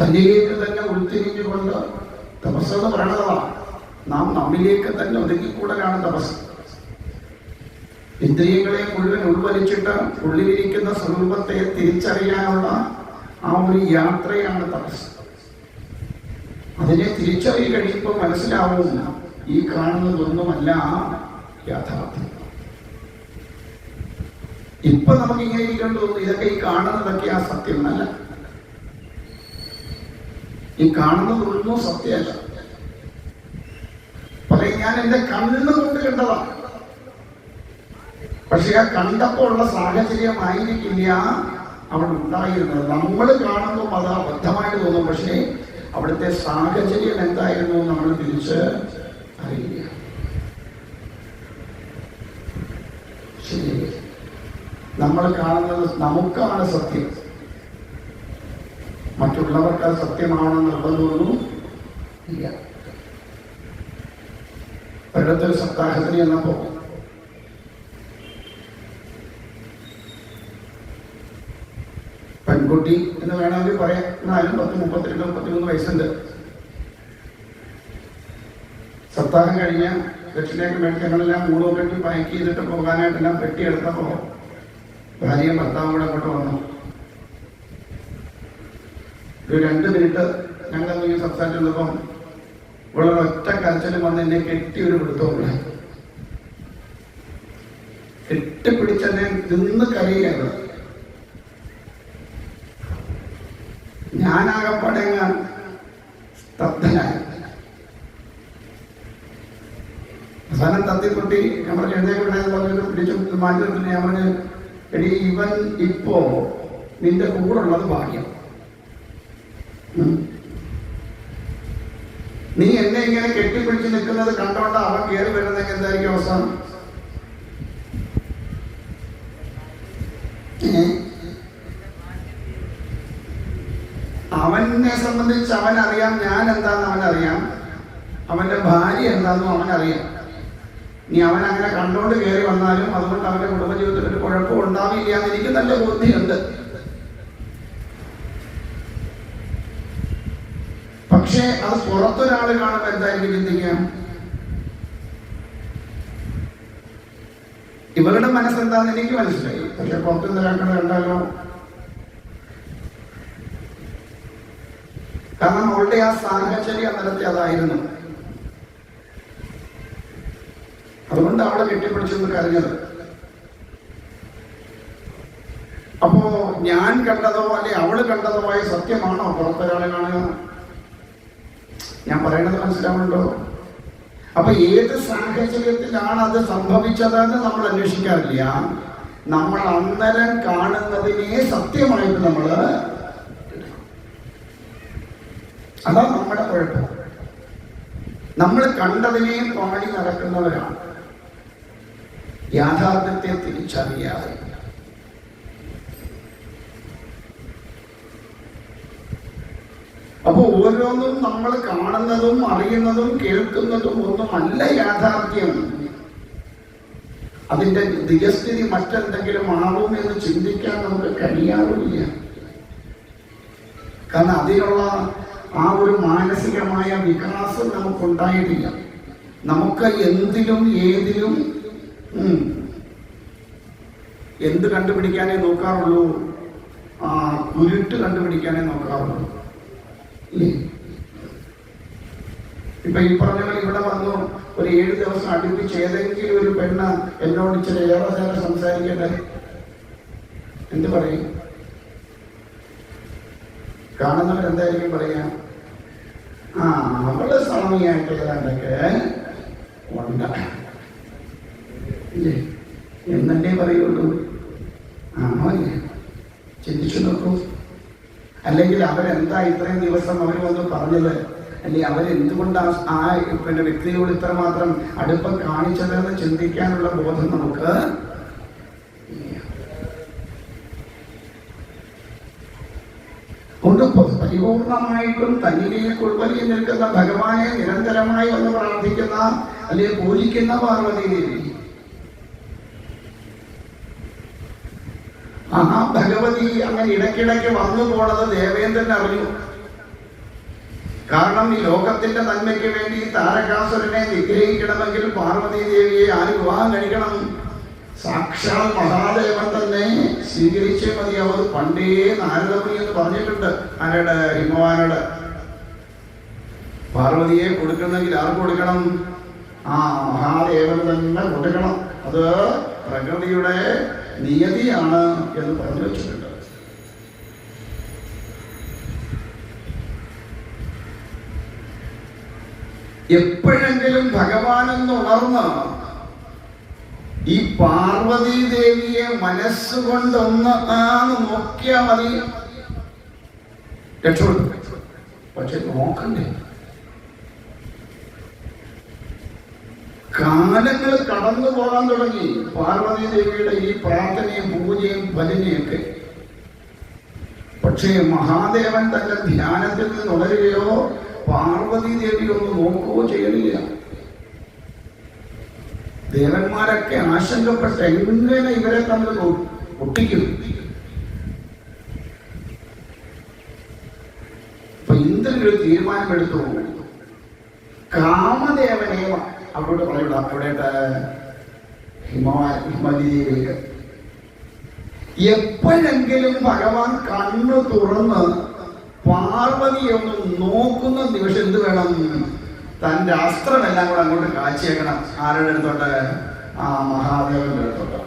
തന്നിലേക്ക് തന്നെ ഉൾത്തിരിഞ്ഞുകൊണ്ട് തപസ് എന്ന് പറയണതാണ്. നാം നമ്മിലേക്ക് തന്നെ ഒതുങ്ങിക്കൂടലാണ് തപസ്. ഇന്ദ്രിയങ്ങളെ മുഴുവൻ ഉൾവലിച്ചിട്ട് ഉള്ളിലിരിക്കുന്ന സ്വരൂപത്തെ തിരിച്ചറിയാനുള്ള ആ ഒരു യാത്രയാണ് തപസ്. അതിനെ തിരിച്ചറിയി കഴിയുമ്പോൾ മനസ്സിലാവും ഈ കാണുന്നതൊന്നുമല്ല യാഥാർത്ഥ്യം. ഇപ്പൊ നമുക്ക് ഇങ്ങനെ ഇരിക്കേണ്ടി തോന്നുന്നു, ഇതൊക്കെ ഈ കാണുന്നതൊക്കെ ആ സത്യം അല്ല. ഈ കാണുന്നതൊന്നും സത്യമല്ല. പറയും, ഞാൻ എന്റെ കണ്ണ് കൊണ്ട് കണ്ടതാണ്. പക്ഷെ ആ കണ്ടപ്പോൾ ഉള്ള സാഹചര്യമായിരിക്കില്ല അവിടെ ഉണ്ടായിരുന്നത്. നമ്മൾ കാണുമ്പോൾ അത് അബദ്ധമായിട്ട് തോന്നും. പക്ഷേ അവിടുത്തെ സാഹചര്യം എന്തായിരുന്നു നമ്മൾ തിരിച്ച് അറിയില്ല. ശരി, നമ്മൾ കാണുന്നത് നമുക്കാണ് സത്യം. മറ്റുള്ളവർക്ക് അത് സത്യമാണെന്ന് നിർബന്ധമൊന്നും ഇല്ല. ഒരിടത്തൊരു സപ്താഹത്തിന് ചെന്നപ്പോ പെൺകുട്ടി എന്ന് വേണമെങ്കിൽ പറയാം, 32-33 വയസ്സുണ്ട്. സപ്താഹം കഴിഞ്ഞ ദക്ഷിണയൊക്കെ മേടിച്ച് ഞങ്ങളെല്ലാം മൂളോ കെട്ടി പാക്ക് ചെയ്തിട്ട് പോകാനായിട്ടെല്ലാം പെട്ടിയെടുത്തപ്പോ ഭാര്യയും ഭർത്താവും കൂടെ അങ്ങോട്ട് വന്നു. ഒരു 2 മിനിറ്റ് ഞങ്ങൾ ഇങ്ങനെ സംസാരിച്ചിരുന്നപ്പം വളരെ ഒറ്റ കരച്ചിലും വന്ന് എന്നെ കെട്ടിയൊരു പിടുത്തമുള്ള കെട്ടിപ്പിടിച്ചെന്നെ നിന്ന് കരയുകയാണ്. ഞാനാകപ്പാടെ അങ്ങ് സ്തബ്ധനായി. അവസാനം തത്തിക്കൊട്ടി ഞാൻ പറഞ്ഞു എഴുന്നേക്കുണ്ടായെന്ന് പറഞ്ഞിട്ട് പിടിച്ചു മാറ്റി. ഞാൻ പറഞ്ഞു, എടി ഇവൻ ഇപ്പോ നിന്റെ കൂടെ ഭാഗ്യം. നീ എന്നെ ഇങ്ങനെ കെട്ടിപ്പിടിച്ച് നിൽക്കുന്നത് കണ്ടോണ്ട് അവൻ കയറി വരുന്നെങ്കിൽ എന്തായിരിക്കും അവസാനം? അവനെ സംബന്ധിച്ച് അവനറിയാം ഞാൻ എന്താന്ന് അവനറിയാം, അവന്റെ ഭാര്യ എന്താണെന്നും അവനറിയാം. നീ അവൻ അങ്ങനെ കണ്ടോണ്ട് കയറി വന്നാലും അതുകൊണ്ട് അവന്റെ കുടുംബജീവിതത്തിൽ ഒരു കുഴപ്പം ഉണ്ടാവില്ല എന്ന് എനിക്ക് നല്ല ബുദ്ധിയുണ്ട്. പക്ഷേ അത് പുറത്തൊരാൾ കാണുമ്പോൾ എന്തായിരിക്കും ചിന്തിക്കാം? ഇവരുടെ മനസ്സെന്താന്ന് എനിക്ക് മനസ്സിലായി, പക്ഷെ പുറത്തുനിന്നൊരാൾക്കത് കണ്ടാലോ? കാരണം അവളുടെ ആ സാഹചര്യം അന്നലത്തെ അതായിരുന്നു. അതുകൊണ്ട് അവളെ കെട്ടിപ്പിടിച്ചെന്ന് കരഞ്ഞത്. അപ്പോ ഞാൻ കണ്ടതോ അല്ലെ അവള് കണ്ടതോ ആയ സത്യമാണോ പുറത്തൊരാളെ കാണുക? ഞാൻ പറയണത് മനസ്സിലാവുന്നുണ്ടോ? അപ്പൊ ഏത് സാഹചര്യത്തിലാണ് അത് സംഭവിച്ചതെന്ന് നമ്മൾ അന്വേഷിക്കാറില്ല. നമ്മൾ അന്നേരം കാണുന്നതിനെ സത്യമായിട്ട് അതാ നമ്മുടെ കുഴപ്പം. നമ്മൾ കണ്ടതിനെ പാടി നടക്കുന്നവരാണ്, യാഥാർത്ഥ്യത്തെ തിരിച്ചറിയാതെ. അപ്പൊ ഓരോന്നും നമ്മൾ കാണുന്നതും അറിയുന്നതും കേൾക്കുന്നതും ഒന്നുമല്ല യാഥാർത്ഥ്യം. അതിന്റെ നിജസ്ഥിതി മറ്റെന്തെങ്കിലും ആവുമെന്ന് ചിന്തിക്കാൻ നമുക്ക് കഴിയാറില്ല. കാരണം അതിനുള്ള ആ ഒരു മാനസികമായ വികാസം നമുക്കുണ്ടായിട്ടില്ല. നമുക്ക് എന്തിലും ഏതിലും എന്ത് കണ്ടുപിടിക്കാനേ നോക്കാറുള്ളൂ? കുരുട്ട് കണ്ടുപിടിക്കാനേ നോക്കാറുള്ളൂ. ഇപ്പൊ ഈ പറഞ്ഞ പോലെ ഇവിടെ വന്നു ഒരു 7 ദിവസം അടുപ്പിച്ച് ഏതെങ്കിലും ഒരു പെണ്ണ് എന്നോട് ഇച്ചിരി ഏറെ നേരം സംസാരിക്കട്ടെ, എന്ത് പറയും? കാണുന്നവരെന്തായിരിക്കും പറയാ? അവള് സ്വാമിയായിട്ടുള്ളതൊക്കെ ഉണ്ട് എന്നല്ലേ പറയുള്ളൂ. ആണോ? ചിന്തിച്ചു നോക്കൂ. അല്ലെങ്കിൽ അവരെന്താ ഇത്രയും ദിവസം അവർ വന്ന് പറഞ്ഞത്, അല്ലെങ്കിൽ അവരെന്തുകൊണ്ടാണ് ആ വ്യക്തിയോട് ഇത്രമാത്രം അടുപ്പം കാണിച്ചതെന്ന് ചിന്തിക്കാനുള്ള ബോധം നമുക്ക് കൊണ്ട് പരിപൂർണമായിട്ടും തന്നിലേക്ക് ഉൾവലിയിൽ നിൽക്കുന്ന ഭഗവാനെ നിരന്തരമായി ഒന്ന് പ്രാർത്ഥിക്കുന്ന അല്ലെങ്കിൽ പൂജിക്കുന്ന പാർവതി ദേവി, ആ ഭഗവതി അങ്ങനെ ഇടയ്ക്കിടയ്ക്ക് വന്നു പോണത് ദേവേന്ദ്രൻ അറിഞ്ഞു. കാരണം ഈ ലോകത്തിന്റെ നന്മയ്ക്ക് വേണ്ടി താരകാസുരനെ നിഗ്രഹിക്കണമെങ്കിൽ പാർവതി ദേവിയെ ആര് വിവാഹം കഴിക്കണം? സാക്ഷാൽ മഹാദേവൻ തന്നെ സ്വീകരിച്ചേ മതിയാവത്. പണ്ടേ നാരദമുനി എന്ന് പറഞ്ഞിട്ടുണ്ട്. ആരുടെ? ഹിമവാനോട്. പാർവതിയെ കൊടുക്കണമെങ്കിൽ ആർക്ക് കൊടുക്കണം? മഹാദേവന് തന്നെ കൊടുക്കണം. അത് പ്രകൃതിയുടെ നിയതിയാണ് എന്ന് പറഞ്ഞു വെച്ചിട്ടുണ്ട്. എപ്പോഴെങ്കിലും ഭഗവാനെന്ന് ഉണർന്ന് ഈ പാർവതി ദേവിയെ മനസ്സുകൊണ്ടൊന്ന് നോക്കിയാൽ മതി, രക്ഷപ്പെടും. പക്ഷെ നോക്കണ്ടേ? കാലങ്ങൾ കടന്നു പോകാൻ തുടങ്ങി പാർവതി ദേവിയുടെ ഈ പ്രാർത്ഥനയും പൂജയും ഭജനയൊക്കെ. പക്ഷേ മഹാദേവൻ തന്റെ ധ്യാനത്തിൽ നിന്ന് ഉണരുകയോ പാർവതി ദേവി ഒന്ന് നോക്കുകയോ ചെയ്യണില്ല. ദേവന്മാരൊക്കെ ആശങ്കപ്പെട്ട് എങ്ങനെ ഇവരെ തമ്മിൽ ഒട്ടിക്കും. അപ്പൊ ഇന്ദ്രനൊരു തീരുമാനമെടുത്തു. കാമദേവനെ അവരോട് പറയണ്ട, അവിടെ ഹിമവതിയിലേക്ക് എപ്പോഴെങ്കിലും ഭഗവാൻ കണ്ണു തുറന്ന് പാർവതിയെ ഒന്ന് നോക്കുന്ന നിമിഷം എന്ത് വേണം? തന്റെ അസ്ത്രമെല്ലാം കൂടെ അങ്ങോട്ട് കാച്ചേക്കണം. ആരുടെ അടുത്തോട്ട്? മഹാദേവന്റെ അടുത്തോട്ട്.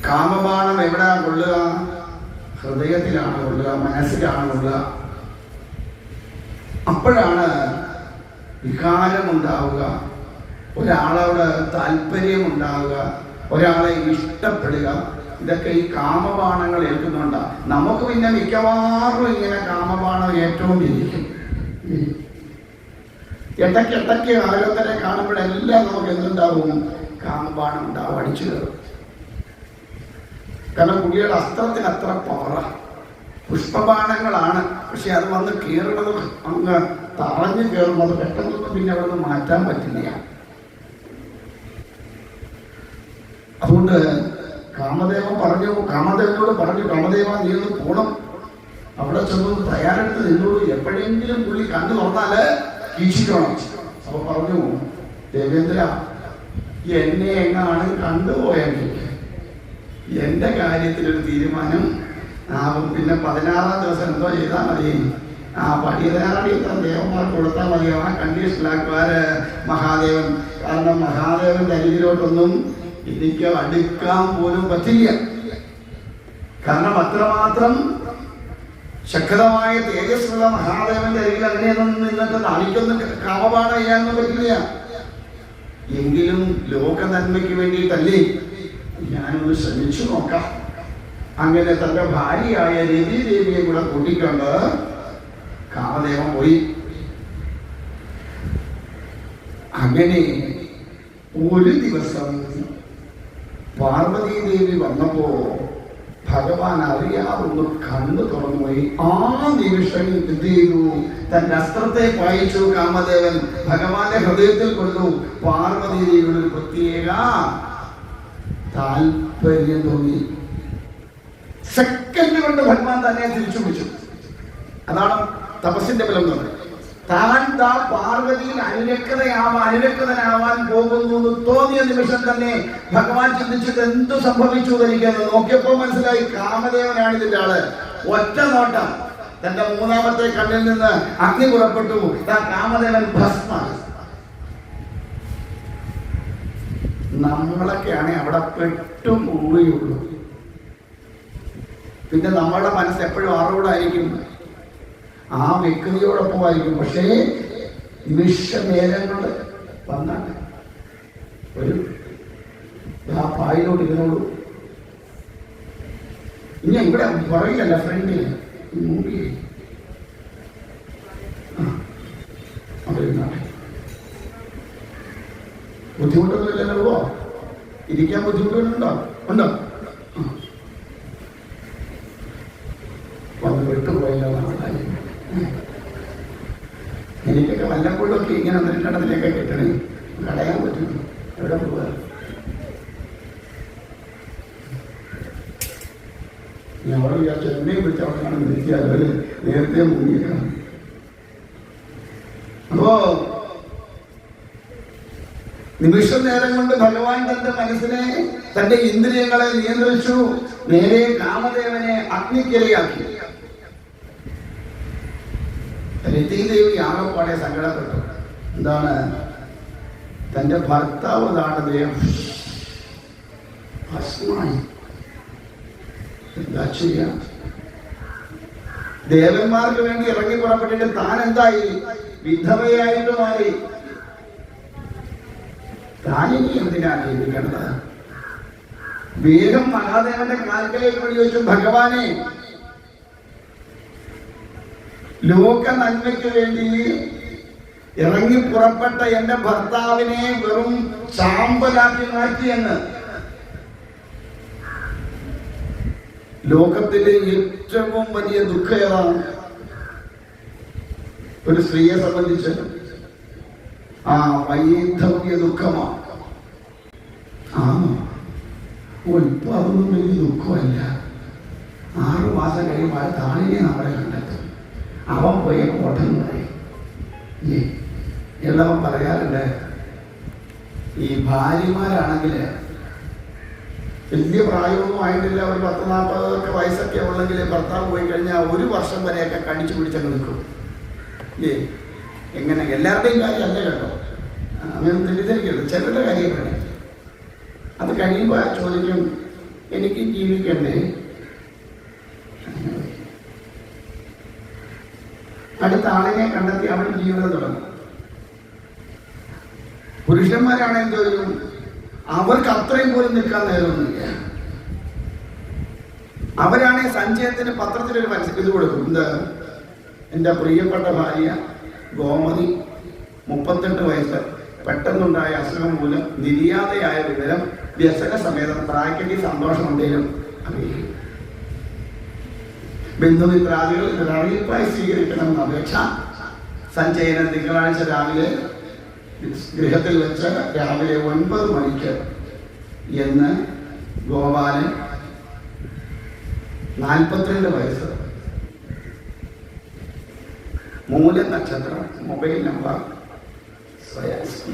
കാമബാണം എവിടാ കൊള്ളുക? ഹൃദയത്തിലാണ് കൊള്ളുക, മനസ്സിലാണ് കൊള്ളുക. അപ്പോഴാണ് വികാരമുണ്ടാവുക, ഒരാളോട് താല്പര്യമുണ്ടാവുക, ഒരാളെ ഇഷ്ടപ്പെടുക. ഇതൊക്കെ ഈ കാമബാണങ്ങൾ ഏൽക്കുന്നുണ്ടാ. നമുക്ക് പിന്നെ മിക്കവാറും ഇങ്ങനെ കാമബാണം ഏറ്റവും ഇരിക്കും. ഇടയ്ക്കിടയ്ക്ക് ആരോഗ്യത്തെ കാണുമ്പോഴെല്ലാം നമുക്ക് എന്തുണ്ടാവും? കാമബാണം ഉണ്ടാവും, അടിച്ചു കയറും. കാരണം പുള്ളിയുടെ അസ്ത്രത്തിന് അത്ര പവറ. പുഷ്പബാണങ്ങളാണ്, പക്ഷെ അത് വന്ന് കയറുന്നത് അങ്ങ് തറഞ്ഞു കയറുമ്പോൾ അത് പെട്ടെന്നൊന്നും പിന്നെ അവിടെ നിന്ന് മാറ്റാൻ പറ്റില്ല. അതുകൊണ്ട് കാമദേവനോട് പറഞ്ഞു, കാമദേവ നീ ഒന്ന് പോണം, അവിടെ ചെന്ന് തയ്യാറെടുത്ത് നിന്നോട്, എപ്പോഴെങ്കിലും പുള്ളി കണ്ണു തുറന്നാല് വീക്ഷിക്കണം. അപ്പൊ പറഞ്ഞു, ദേവേന്ദ്ര എന്നെ എങ്ങാണ് കണ്ടുപോയെങ്കിൽ എന്റെ കാര്യത്തിലൊരു തീരുമാനം ആവും. പിന്നെ 16-ാം ദിവസം എന്തോ ചെയ്താൽ മതി, ആ പടിയതാറടി ഇത്ര ദേവന്മാർക്ക് കൊടുത്താൽ മതി. ആ കണ്ടീഷനിലാക്കുവാര് മഹാദേവൻ. കാരണം മഹാദേവന്റെ അരികിലോട്ടൊന്നും എനിക്ക് അടുക്കാൻ പോലും പറ്റില്ല. കാരണം അത്രമാത്രം ശക്തമായ തേജസ്സുള്ള മഹാദേവന്റെ അരികിൽ അങ്ങനെയൊന്നും നിന്നിട്ട് നാളിക്കൊന്നും കാമബാണം ചെയ്യാനൊന്നും പറ്റില്ല. എങ്കിലും ലോക നന്മയ്ക്ക് വേണ്ടിയിട്ടല്ലേ ഞാനൊന്ന് ശ്രമിച്ചു നോക്കാം. അങ്ങനെ തന്റെ ഭാര്യയായ രതിദേവിയെ കൂടെ കൂട്ടിക്കൊണ്ട് കാമദേവൻ പോയി. അങ്ങനെ ഒരു ദിവസം പാർവതീദേവി വന്നപ്പോ ഭഗവാൻ അറിയാതൊന്ന് കണ്ണു തുറന്നുപോയി. ആ നിമിഷം എന്ത് ചെയ്തു? തന്റെ അസ്ത്രത്തെ പായിച്ചു കാമദേവൻ. ഭഗവാന്റെ ഹൃദയത്തിൽ കൊണ്ടു. പാർവതീദേവിയുടെ ഒരു പ്രത്യേക താല്പര്യം തോന്നി. സെക്കൻഡ് കൊണ്ട് ഭഗവാൻ തന്നെ തിരിച്ചു പിടിച്ചു. അതാണ് തപസ്സിന്റെ ബലം എന്ന് പറയുന്നത്. താൻ പാർവതിയിൽ അനുരക്തനാവാൻ പോകുന്നു എന്ന് തോന്നിയ നിമിഷം തന്നെ ഭഗവാൻ ചിന്തിച്ചിട്ട് എന്തു സംഭവിച്ചു തനിക്കെന്ന് നോക്കിയപ്പോ മനസ്സിലായി കാമദേവനാണ് ഇതിന്റെ ആള്. ഒറ്റ നോട്ടം തന്റെ 3ാമത്തെ കണ്ണിൽ നിന്ന് അഗ്നി പുറപ്പെട്ടു. കാമദേവൻ ഭസ്മാണ്. നമ്മളൊക്കെയാണെ അവിടെ പെട്ടും പോവുകയുള്ളൂ. പിന്നെ നമ്മളുടെ മനസ്സ് എപ്പോഴും ആരോടായിരിക്കും? ആ വ്യക്തിയോടൊപ്പം ആയിരിക്കും. പക്ഷേ നിമിഷനേരങ്ങൾ വന്നാണ് ഒരു ആ പായിലോട്ട് ഇരുന്നോളൂ. ഇനി ഇവിടെ പുറകിലല്ല, ഫ്രണ്ടിൽ മൂടി അവിടെ ബുദ്ധിമുട്ടൊന്നുമില്ലല്ലോ. ഇരിക്കാൻ ബുദ്ധിമുട്ടുണ്ടോ? ഉണ്ടോ? വന്ന് വിട്ടുപോയല്ലോ. എനിക്കൊക്കെ വല്ലപ്പോഴൊക്കെ ഇങ്ങനെ ഒന്നിടത്തിലേക്ക് കിട്ടണേ, കടയാൻ പറ്റുന്നു. എവിടെ പോവാ? ഞാൻ അവിടെ വിചാരിച്ചു എന്നെയും വിളിച്ച് അവിടെ കാണാൻ വിളിക്കാതെ നേരത്തെ മുങ്ങിയാണ്. അപ്പോ നിമിഷ നേരം കൊണ്ട് ഭഗവാൻ തന്റെ മനസ്സിനെ, തന്റെ ഇന്ദ്രിയങ്ങളെ നിയന്ത്രിച്ചു. നേരെ കാമദേവനെ അഗ്നിക്കിരയാക്കി. രതിദേവി ആകപ്പാടെ സങ്കടപ്പെട്ടു. എന്താണ്? തന്റെ ഭർത്താവ് ദേവൻ ഭസ്മായി. എന്താ ചെയ്യാ? ദേവന്മാർക്ക് വേണ്ടി ഇറങ്ങി പുറപ്പെട്ടിട്ട് താൻ എന്തായി? വിധവയായിട്ട് മാറി. താനിനി എന്തിനാണ് ജീവിക്കേണ്ടത്? വേഗം മഹാദേവന്റെ കാൽക്കലേക്ക് വേണ്ടി ചോദിച്ചു, ഭഗവാനെ, ലോക നന്മയ്ക്ക് വേണ്ടി ഇറങ്ങി പുറപ്പെട്ട എന്റെ ഭർത്താവിനെ വെറും ചാമ്പലാക്കി മാറ്റിയെന്ന്. ലോകത്തിലെ ഏറ്റവും വലിയ ദുഃഖം ഏതാണ്? ഒരു സ്ത്രീയെ സംബന്ധിച്ച് ആ വൈധവ്യ ദുഃഖമാണ്. ഇപ്പൊ അതൊന്നും വലിയ ദുഃഖമല്ല. 6 മാസം കഴിയുമ്പോൾ താളിനെ നമ്മളെ കണ്ടെത്തും. അവൻ പോയ കോട്ടം പറയും. എന്നവൻ പറയാറുണ്ട്, ഈ ഭാര്യമാരാണെങ്കിൽ വലിയ പ്രായമൊന്നും ആയിട്ടില്ല, ഒരു 10-40 വയസ്സൊക്കെ ഉള്ളെങ്കിൽ ഭർത്താവ് പോയി കഴിഞ്ഞാൽ 1 വർഷം വരെയൊക്കെ കടിച്ചു പിടിച്ചങ്ങ് നിൽക്കും. എങ്ങനെ? എല്ലാവരുടെയും കാര്യം അല്ല കേട്ടോ, അങ്ങനെ തെറ്റിദ്ധരിക്കരുത്. ചിലരുടെ കാര്യം വേണേ. അത് കഴിയുമ്പോൾ ചോദിക്കും, എനിക്ക് ജീവിക്കണ്ടേ? അടുത്ത ആളിനെ കണ്ടെത്തി അവൾ ജീവിതം തുടങ്ങും. പുരുഷന്മാരാണെങ്കിൽ എന്ത് ചെയ്യും? അവർക്ക് അത്രയും പോലും നിൽക്കാൻ നേരമൊന്നുമില്ല. അവരാണ് സഞ്ചയത്തിന് പത്രത്തിലൊരു ഇത് കൊടുക്കും. എന്ത്? എൻ്റെ പ്രിയപ്പെട്ട ഭാര്യ ഗോമതി 38 വയസ്സ് പെട്ടെന്നുണ്ടായ അസുഖം മൂലം നിര്യാതയായ വിവരം വ്യസന സമേതം പ്രായക്കടി സന്തോഷമുണ്ടെങ്കിലും അറിയിക്കും. ബന്ധുമിത്രാദികൾ അറിയിപ്പായി സ്വീകരിക്കണമെന്ന അപേക്ഷ സഞ്ചയനം തിങ്കളാഴ്ച രാവിലെ ഗൃഹത്തിൽ വെച്ച് രാവിലെ 9 മണിക്ക് എന്ന് ഗോപാലൻ 42 വയസ്സ്, മൂല നക്ഷത്രം, മൊബൈൽ നമ്പർ സ്വയാസ്തി.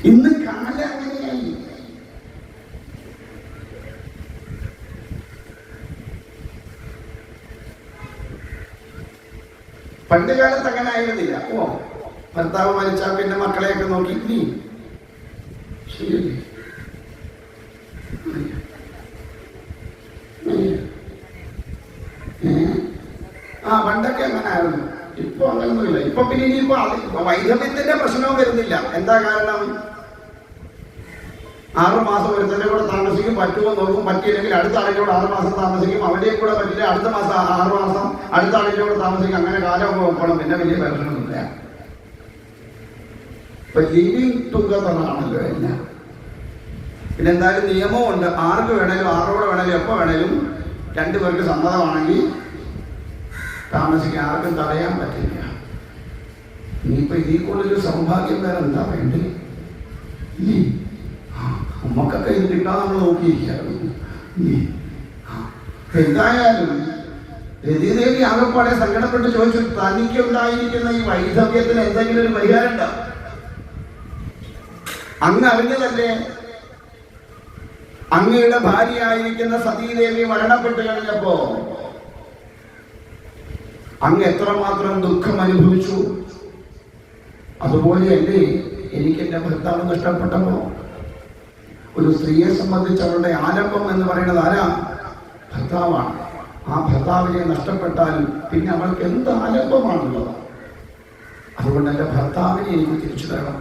ഇന്ന് കാലം അങ്ങനെയായി. പണ്ട് കാലത്ത് അങ്ങനെ ആയിരുന്നില്ല. ഭർത്താവ് മരിച്ചാൽ പിന്നെ മക്കളെയൊക്കെ നോക്കി നീ ശരിയല്ലേ, പണ്ടൊക്കെ അങ്ങനെ ആയിരുന്നു. ഇപ്പൊ അങ്ങനൊന്നുമില്ല. ഇപ്പൊ പിന്നെ ഇനിയിപ്പോ വൈധവ്യത്തിന്റെ പ്രശ്നവും വരുന്നില്ല. എന്താ കാരണം? 6 മാസം ഒരുത്തന്റെ കൂടെ താമസിക്കും, പറ്റുമോ നോക്കും. പറ്റിയില്ലെങ്കിൽ അടുത്ത ആളിന്റെ കൂടെ 6 മാസം താമസിക്കും. അവന്റെയും കൂടെ പറ്റില്ല, അടുത്ത മാസം 6 മാസം അടുത്ത ആളിന്റെ കൂടെ താമസിക്കും. അങ്ങനെ കാലമൊക്കെ നോക്കണം. പിന്നെ വലിയ പ്രശ്നമൊന്നുമില്ല. ഇപ്പൊ ലിവിങ് ടുഗദർ ആണല്ലോ എല്ലാം. പിന്നെ എന്തായാലും നിയമമുണ്ട്. ആർക്ക് വേണേലും, ആരോടെ വേണേലും, എപ്പോ വേണേലും 2 പേർക്ക് സമ്മതമാണെങ്കിൽ താമസിക്കാൻ ആർക്കും തടയാൻ പറ്റില്ല. ഇനിയിപ്പോ ഇതിൽ കൂടുതലൊരു സൗഭാഗ്യം വേറെ എന്താ വേണ്ടേ? നമുക്കൊക്കെ ഇത് കിട്ടാൻ നമ്മൾ നോക്കിയിരിക്കുകയായിരുന്നു. എന്തായാലും രതിദേവി ആകപ്പാടെ സങ്കടപ്പെട്ട് ചോദിച്ചു, തനിക്കുണ്ടായിരിക്കുന്ന ഈ വൈധവ്യത്തിന് എന്തെങ്കിലും ഒരു പരിഹാരം ഉണ്ടോ? അങ്ങ് അറിഞ്ഞതല്ലേ അങ്ങയുടെ ഭാര്യയായിരിക്കുന്ന സതീദേവി മരണപ്പെട്ടു കഴിഞ്ഞപ്പോ അങ്ങ് എത്രമാത്രം ദുഃഖം അനുഭവിച്ചു. അതുപോലെയല്ലേ എനിക്ക് എന്റെ ഭർത്താവ് നഷ്ടപ്പെട്ടപ്പോ? ഒരു സ്ത്രീയെ സംബന്ധിച്ച് അവളുടെ ആലംബം എന്ന് പറയുന്നത് ആരാ? ഭർത്താവാണ്. ആ ഭർത്താവിനെ നഷ്ടപ്പെട്ടാൽ പിന്നെ അവൾക്ക് എന്ത് ആലംബമാണുള്ളത്? അതുകൊണ്ട് എന്റെ ഭർത്താവിനെ എനിക്ക് തിരിച്ചു തരണം.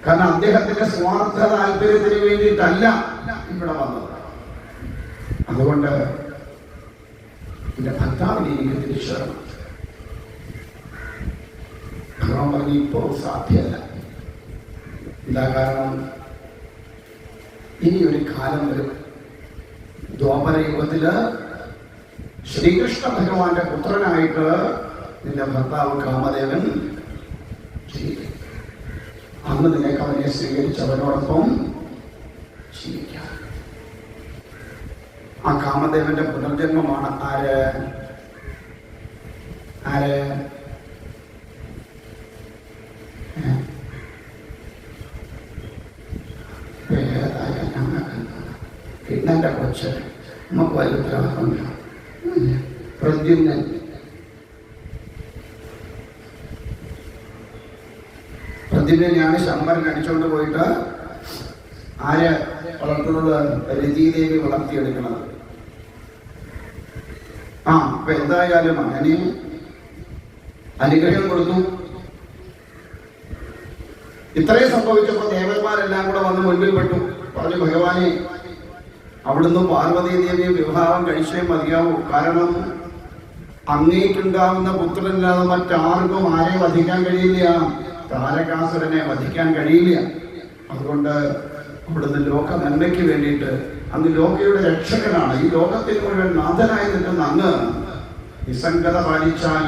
കാരണം അദ്ദേഹത്തിന്റെ സ്വാർത്ഥ താല്പര്യത്തിന് വേണ്ടിയിട്ടല്ല ഇവിടെ വന്നത്. അതുകൊണ്ട് എന്റെ ഭർത്താവിനെ എനിക്ക് തിരിച്ചു തരണം. ഭഗവാൻ പറഞ്ഞു, ഇപ്പോ സാധ്യമല്ല. എന്താ കാരണം? ഇനി ഒരു കാലം വരും. ദ്വാപര യുഗത്തില് ശ്രീകൃഷ്ണ ഭഗവാന്റെ പുത്രനായിട്ട് നിന്റെ ഭർത്താവ് കാമദേവൻ അന്ന് നിനക്ക് അവനെ സ്വീകരിച്ച് അവനോടൊപ്പം ജീവിക്കാം. ആ കാമദേവന്റെ പുനർജന്മമാണ് ആര്? കിണ്ണന്റെ കൊച്ച് നമുക്ക് വലിയ ഉത്തരവാദിത്തമില്ല. പ്രദ്യുമ്നൻ. പ്രദ്യുമ്നെയാണ് ശമ്പരൻ അടിച്ചുകൊണ്ട് പോയിട്ട് ആര് വളർത്തുന്നത്? രതിദേവി വളർത്തിയെടുക്കുന്നത്. അപ്പൊ എന്തായാലും അങ്ങനെ അനുഗ്രഹം കൊടുത്തു. ഇത്രയും സംഭവിച്ചപ്പോ ദേവന്മാരെല്ലാം കൂടെ വന്ന് മുൻപിൽ പെട്ടു. പറഞ്ഞു, ഭഗവാനെ, അവിടുന്ന് പാർവതീ ദേവിയെ വിവാഹം കഴിച്ചേ മതിയാവൂ. കാരണം അങ്ങേക്കുണ്ടാവുന്ന പുത്രനില്ലാതെ മറ്റാർക്കും ആരെ വധിക്കാൻ കഴിയില്ല. താരകാസുരനെ വധിക്കാൻ കഴിയില്ല. അതുകൊണ്ട് അവിടുന്ന് ലോക നന്മയ്ക്ക് വേണ്ടിയിട്ട് അങ്ങ് ലോകയുടെ രക്ഷകനാണ്. ഈ ലോകത്തിന് മുഴുവൻ നാഥനായി നിൽക്കുന്ന അങ്ങ് നിസ്സംഗത പാലിച്ചാൽ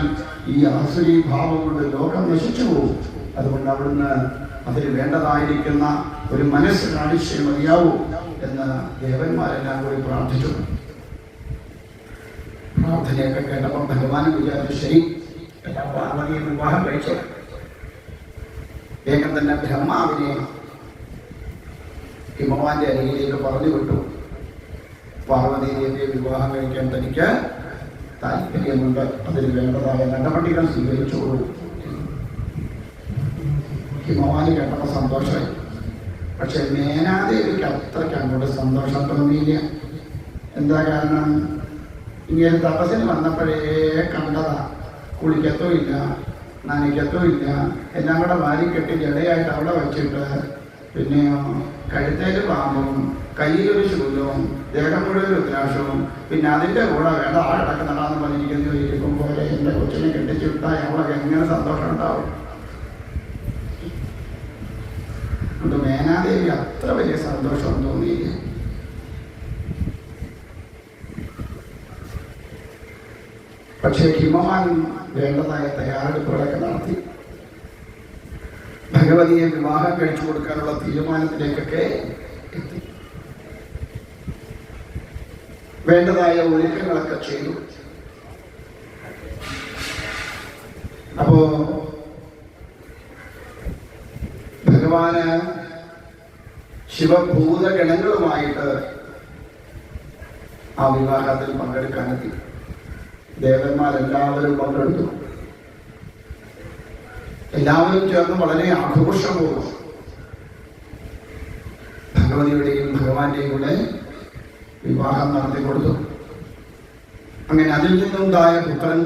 ഈ ആസുരീ ഭാവം കൊണ്ട് ലോകം നശിച്ചു പോകും. അതുകൊണ്ട് അവിടുന്ന് അതിന് വേണ്ടതായിരിക്കുന്ന ഒരു മനസ്സ് കാണിച്ചേ മതിയാവൂ എന്ന് ദേവന്മാരെല്ലാം കൂടി പ്രാർത്ഥിച്ചു. പ്രാർത്ഥനയൊക്കെ കേട്ടപ്പോൾ ഭഗവാനും വിചാരിച്ചു, ശരി, എല്ലാ പാർവതിയെ വിവാഹം കഴിച്ചു. വേഗം തന്നെ ബ്രഹ്മാവിനെ ഹിമവാന്റെ അരികിലേക്ക് പറഞ്ഞു വിട്ടു. പാർവതി ദേവിയെ വിവാഹം കഴിക്കാൻ തനിക്ക് താല്പര്യമുണ്ട്, അതിന് വേണ്ടതായ നടപടികൾ സ്വീകരിച്ചോളൂ. ഹിമവാന് കേട്ടപ്പോൾ സന്തോഷമായി. പക്ഷെ മേനാദേവിക്ക് അത്രയ്ക്ക് അങ്ങോട്ട് സന്തോഷം തോന്നിയില്ല. എന്താ കാരണം? ഇങ്ങനെ തപസ്സിന് വന്നപ്പോഴേ കണ്ടതാ. കുളിക്കത്തോ ഇല്ല, നനയ്ക്കത്തോ ഇല്ല, എല്ലാം കൂടെ വാരി കെട്ടി ജടയായിട്ട് അവിടെ വെച്ചിട്ട് പിന്നെ കഴുത്തേക്ക് പാമ്പും കയ്യിലൊരു ശൂലവും ദേഹം മുഴുവൻ രുദ്രാക്ഷവും പിന്നെ അതിൻ്റെ കൂടെ വേണ്ട ആടൊക്കെ നടാന്ന് പറഞ്ഞിരിക്കുന്ന ഇരിക്കും പോലെ എൻ്റെ കൊച്ചിനെ കെട്ടിച്ചു വിട്ടാൽ അവളൊക്കെ എങ്ങനെ സന്തോഷം ഉണ്ടാവും. അതുകൊണ്ട് മേനാദേവി അത്ര വലിയ സന്തോഷം തോന്നിയില്ല. പക്ഷേ ഹിമവാൻ വേണ്ടതായ തയ്യാറെടുപ്പുകളൊക്കെ നടത്തി ഭഗവതിയെ വിവാഹം കഴിച്ചു കൊടുക്കാനുള്ള തീരുമാനത്തിലേക്കൊക്കെ എത്തി. വേണ്ടതായ ഒരുക്കങ്ങളൊക്കെ ചെയ്തു. അപ്പോ ഭഗവാന് ശിവഭൂതഗണങ്ങളുമായിട്ട് ആ വിവാഹത്തിൽ പങ്കെടുക്കാനെത്തി. ദേവന്മാരെല്ലാവരും പങ്കെടുത്തു. എല്ലാവരും ചേർന്ന് വളരെ ആഘോഷപൂർവ്വം ഭഗവതിയുടെയും ഭഗവാന്റെയും കൂടെ വിവാഹം നടത്തി കൊടുത്തു. അങ്ങനെ അതിൽ നിന്നുണ്ടായ പുത്രൻ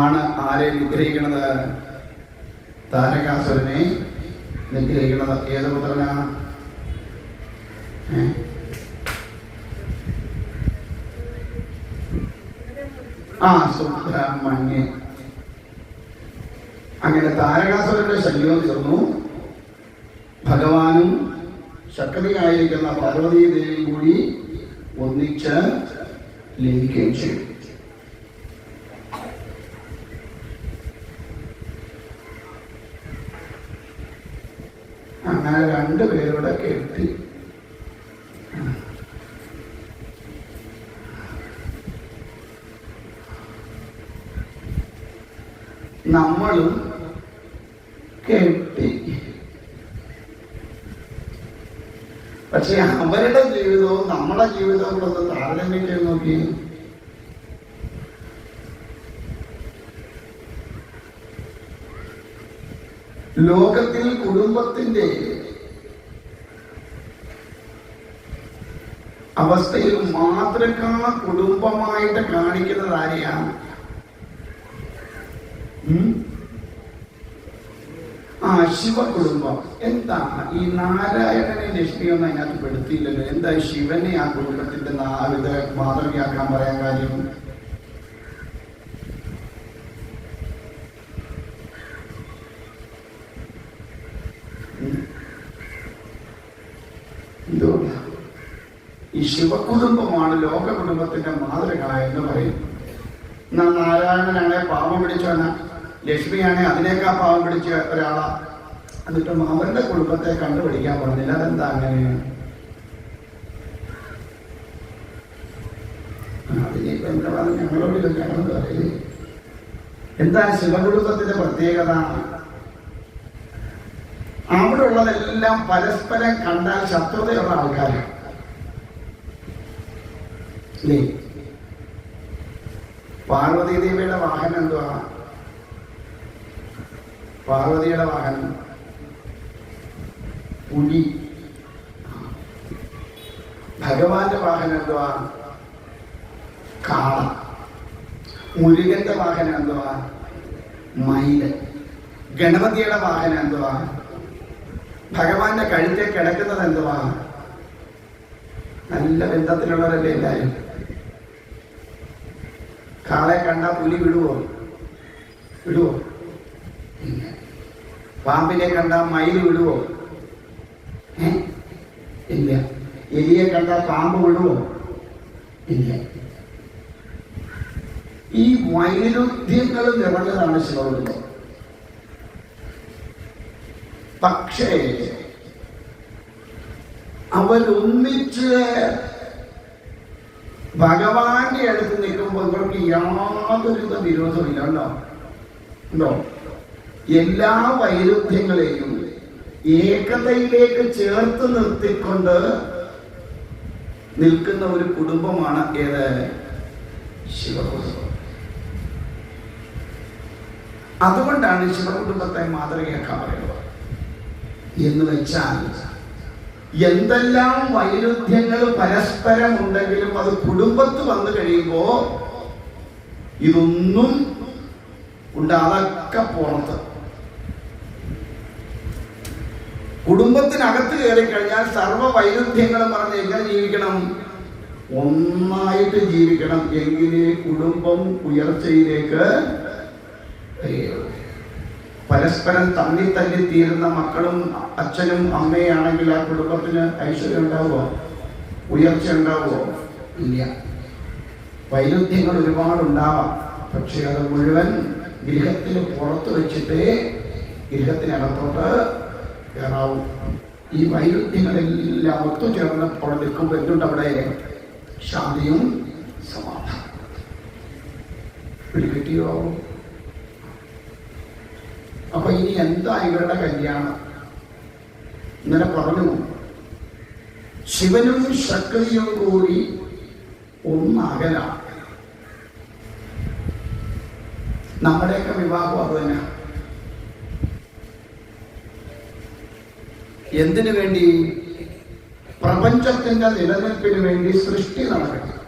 ആണ് ആരെ നിഗ്രഹിക്കുന്നത്? താരകാസുരനെ നിഗ്രഹിക്കുന്നത്. ഏത് പുത്രനാണ്? സുബ്രഹ്മണ്യൻ. അങ്ങനെ താരകാസുരന്റെ ശല്യം തീർന്നു. ഭഗവാനും ശക്തിയായിരിക്കുന്ന പാർവതീ ദേവിയും കൂടി ഒന്നിച്ച് ലയിക്കുകയും ചെയ്തു. അങ്ങനെ രണ്ടുപേരുടെ കെട്ടി. നമ്മളും കെട്ടി. പക്ഷെ അവരുടെ ജീവിതവും നമ്മുടെ ജീവിതവും കൂടെ ഒന്ന് താരതമ്യം ചെയ്ത് നോക്കി. ലോകത്തിൽ കുടുംബത്തിന്റെ അവസ്ഥയിൽ മാതൃകാ കുടുംബമായിട്ട് കാണിക്കുന്നത് ആരെയാണ്? ശിവകുടുംബം. എന്താ ഈ നാരായണനെ ലക്ഷ്മിയൊന്നും അതിനകത്ത് പെടുത്തിയില്ലല്ലോ? എന്താ ശിവനെ ആ കുടുംബത്തിന്റെ മാതൃകയാക്കാൻ പറയാൻ കാര്യം? എന്തുകൊണ്ടാ? ഈ ശിവകുടുംബമാണ് ലോക കുടുംബത്തിന്റെ മാതൃക എന്ന് പറയും. നാരായണനാണെ പാവം പിടിച്ചവനാ, ലക്ഷ്മിയാണെ അതിനേക്കാൾ പാവം പിടിച്ച ഒരാളാ. എന്നിട്ടും അവരുടെ കുടുംബത്തെ കണ്ടുപിടിക്കാൻ പറഞ്ഞില്ല. അതെന്താ അങ്ങനെ? അതിനിപ്പോ എന്താ പറഞ്ഞ ഞങ്ങളോട് ഞങ്ങളെന്ന് പറയേ. എന്താ ശിവകുടുംബത്തിന്റെ പ്രത്യേകത? അവിടെ ഉള്ളതെല്ലാം പരസ്പരം കണ്ടാൽ ശത്രുതയുള്ള ആൾക്കാരാണ്. അല്ലേ? പാർവതീ ദേവിയുടെ വാഹനം എന്തുവാ? പാർവതിയുടെ വാഹനം പുലി. ഭഗവാന്റെ വാഹനം എന്തുവാ? കാള. മുരുകന്റെ വാഹനം എന്തുവാ? മയില്. ഗണപതിയുടെ വാഹനം എന്തുവാ? ഭഗവാന്റെ കഴുത്തെ കിടക്കുന്നത് എന്തുവാ? നല്ല ബന്ധത്തിലുള്ളവരല്ലേ എല്ലാവരും. കാളെ കണ്ട പുലി വിടുവോ? വിടുവോ? പാമ്പിനെ കണ്ട മയിൽ വിടുവോ? ഇല്ല. എലിയെ കണ്ട പാമ്പ് വിടുവോ? ഇല്ല. ഈ വൈരുദ്ധ്യങ്ങൾ നിറഞ്ഞതാണ് ശിവകുടുംബം. പക്ഷേ അവരൊന്നിച്ച് ഭഗവാന്റെ അടുത്ത് നിൽക്കുമ്പോൾ ഇവർക്ക് യാതൊരുവിധ വിരോധമില്ല. ഉണ്ടോ? എല്ലാ വൈരുദ്ധ്യങ്ങളെയും ഏകതയിലേക്ക് ചേർത്ത് നിർത്തിക്കൊണ്ട് നിൽക്കുന്ന ഒരു കുടുംബമാണ് ഏത്? ശിവകുടുംബം. അതുകൊണ്ടാണ് ശിവകുടുംബത്തെ മാതൃകയാക്കാൻ പറയുന്നത്. എന്ന് വെച്ചാൽ എന്തെല്ലാം വൈരുദ്ധ്യങ്ങൾ പരസ്പരം ഉണ്ടെങ്കിലും അത് കുടുംബത്ത് വന്നു കഴിയുമ്പോ ഇതൊന്നും ഉണ്ട്. അതൊക്കെ പുറത്ത്. കുടുംബത്തിനകത്ത് കയറി കഴിഞ്ഞാൽ സർവ്വ വൈരുദ്ധ്യങ്ങളും പറഞ്ഞ് എങ്ങനെ ജീവിക്കണം? ഒന്നായിട്ട് ജീവിക്കണം. എങ്കിലേ കുടുംബം ഉയർച്ചയിലേക്ക് പരസ്പരം തള്ളി തീരുന്ന മക്കളും അച്ഛനും അമ്മയാണെങ്കിൽ ആ കുടുംബത്തിന് ഐശ്വര്യം ഉണ്ടാവുമോ? ഉയർച്ച ഉണ്ടാവുമോ? ഇല്ല. വൈരുദ്ധ്യങ്ങൾ ഒരുപാടുണ്ടാവാം. പക്ഷെ അത് മുഴുവൻ ഗൃഹത്തിന് പുറത്ത് വെച്ചിട്ടേ ഗൃഹത്തിനകത്തോട്ട് കയറാവും. ഈ വൈരുദ്ധ്യങ്ങളെല്ലാം ഒത്തുചേർന്നപ്പോൾ നിൽക്കുമ്പോൾ എന്തുണ്ട് അവിടെ? ശാന്തിയും സമാധാനം. പിടികിട്ടിയോ? അപ്പൊ ഇനി എന്താ ഇവരുടെ കല്യാണം? ഇങ്ങനെ പറഞ്ഞു, ശിവനും ശക്തിയും കൂടി ഒന്നകലാണ്. നമ്മുടെയൊക്കെ വിവാഹം അത് തന്നെ. എന്തിനു വേണ്ടി? പ്രപഞ്ചത്തിന്റെ നിലനിൽപ്പിന് വേണ്ടി സൃഷ്ടി നടക്കണം.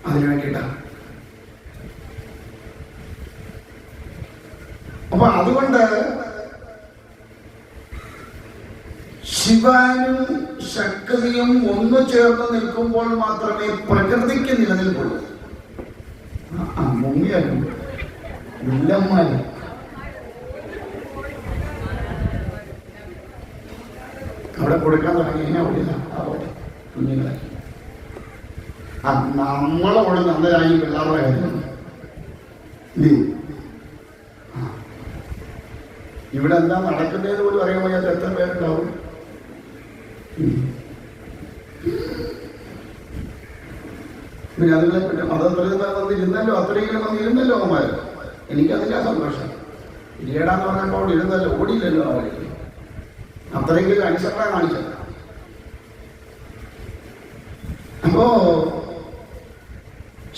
അതിനു വേണ്ടിയിട്ടാണ്. അപ്പൊ അതുകൊണ്ട് ശിവനും ശക്തിയും ഒന്നു ചേർന്ന് നിൽക്കുമ്പോൾ മാത്രമേ പ്രകൃതിക്ക് നിലനിൽപ്പുള്ളൂ. മുങ്ങിയാലും വില്ലന്മാരും അവിടെ കൊടുക്കാൻ തുടങ്ങി കഴിഞ്ഞാൽ ഓടില്ല. കുഞ്ഞുങ്ങളെ നമ്മളോട് നല്ലതായി പിള്ളേരുടെ കാര്യം. ഇവിടെ എന്താ നടക്കുന്നതെന്ന് പോലും അറിയാൻ വയ്യാത്ത എത്ര പേരുണ്ടാവും. പിന്നെ അതിലെ പിന്നെ മതത്തിൽ വന്നിരുന്നല്ലോ, അത്രയെങ്കിലും വന്നിരുന്നല്ലോ അമ്മമാർ. എനിക്കതില്ല സന്തോഷം. ഇരിയടാന്ന് പറഞ്ഞപ്പോൾ അവിടെ ഇരുന്നല്ലോ, ഓടിയില്ലല്ലോ അവർക്ക്. അത്രയെങ്കിലും അനുസരണ കാണിച്ചത്. അപ്പോ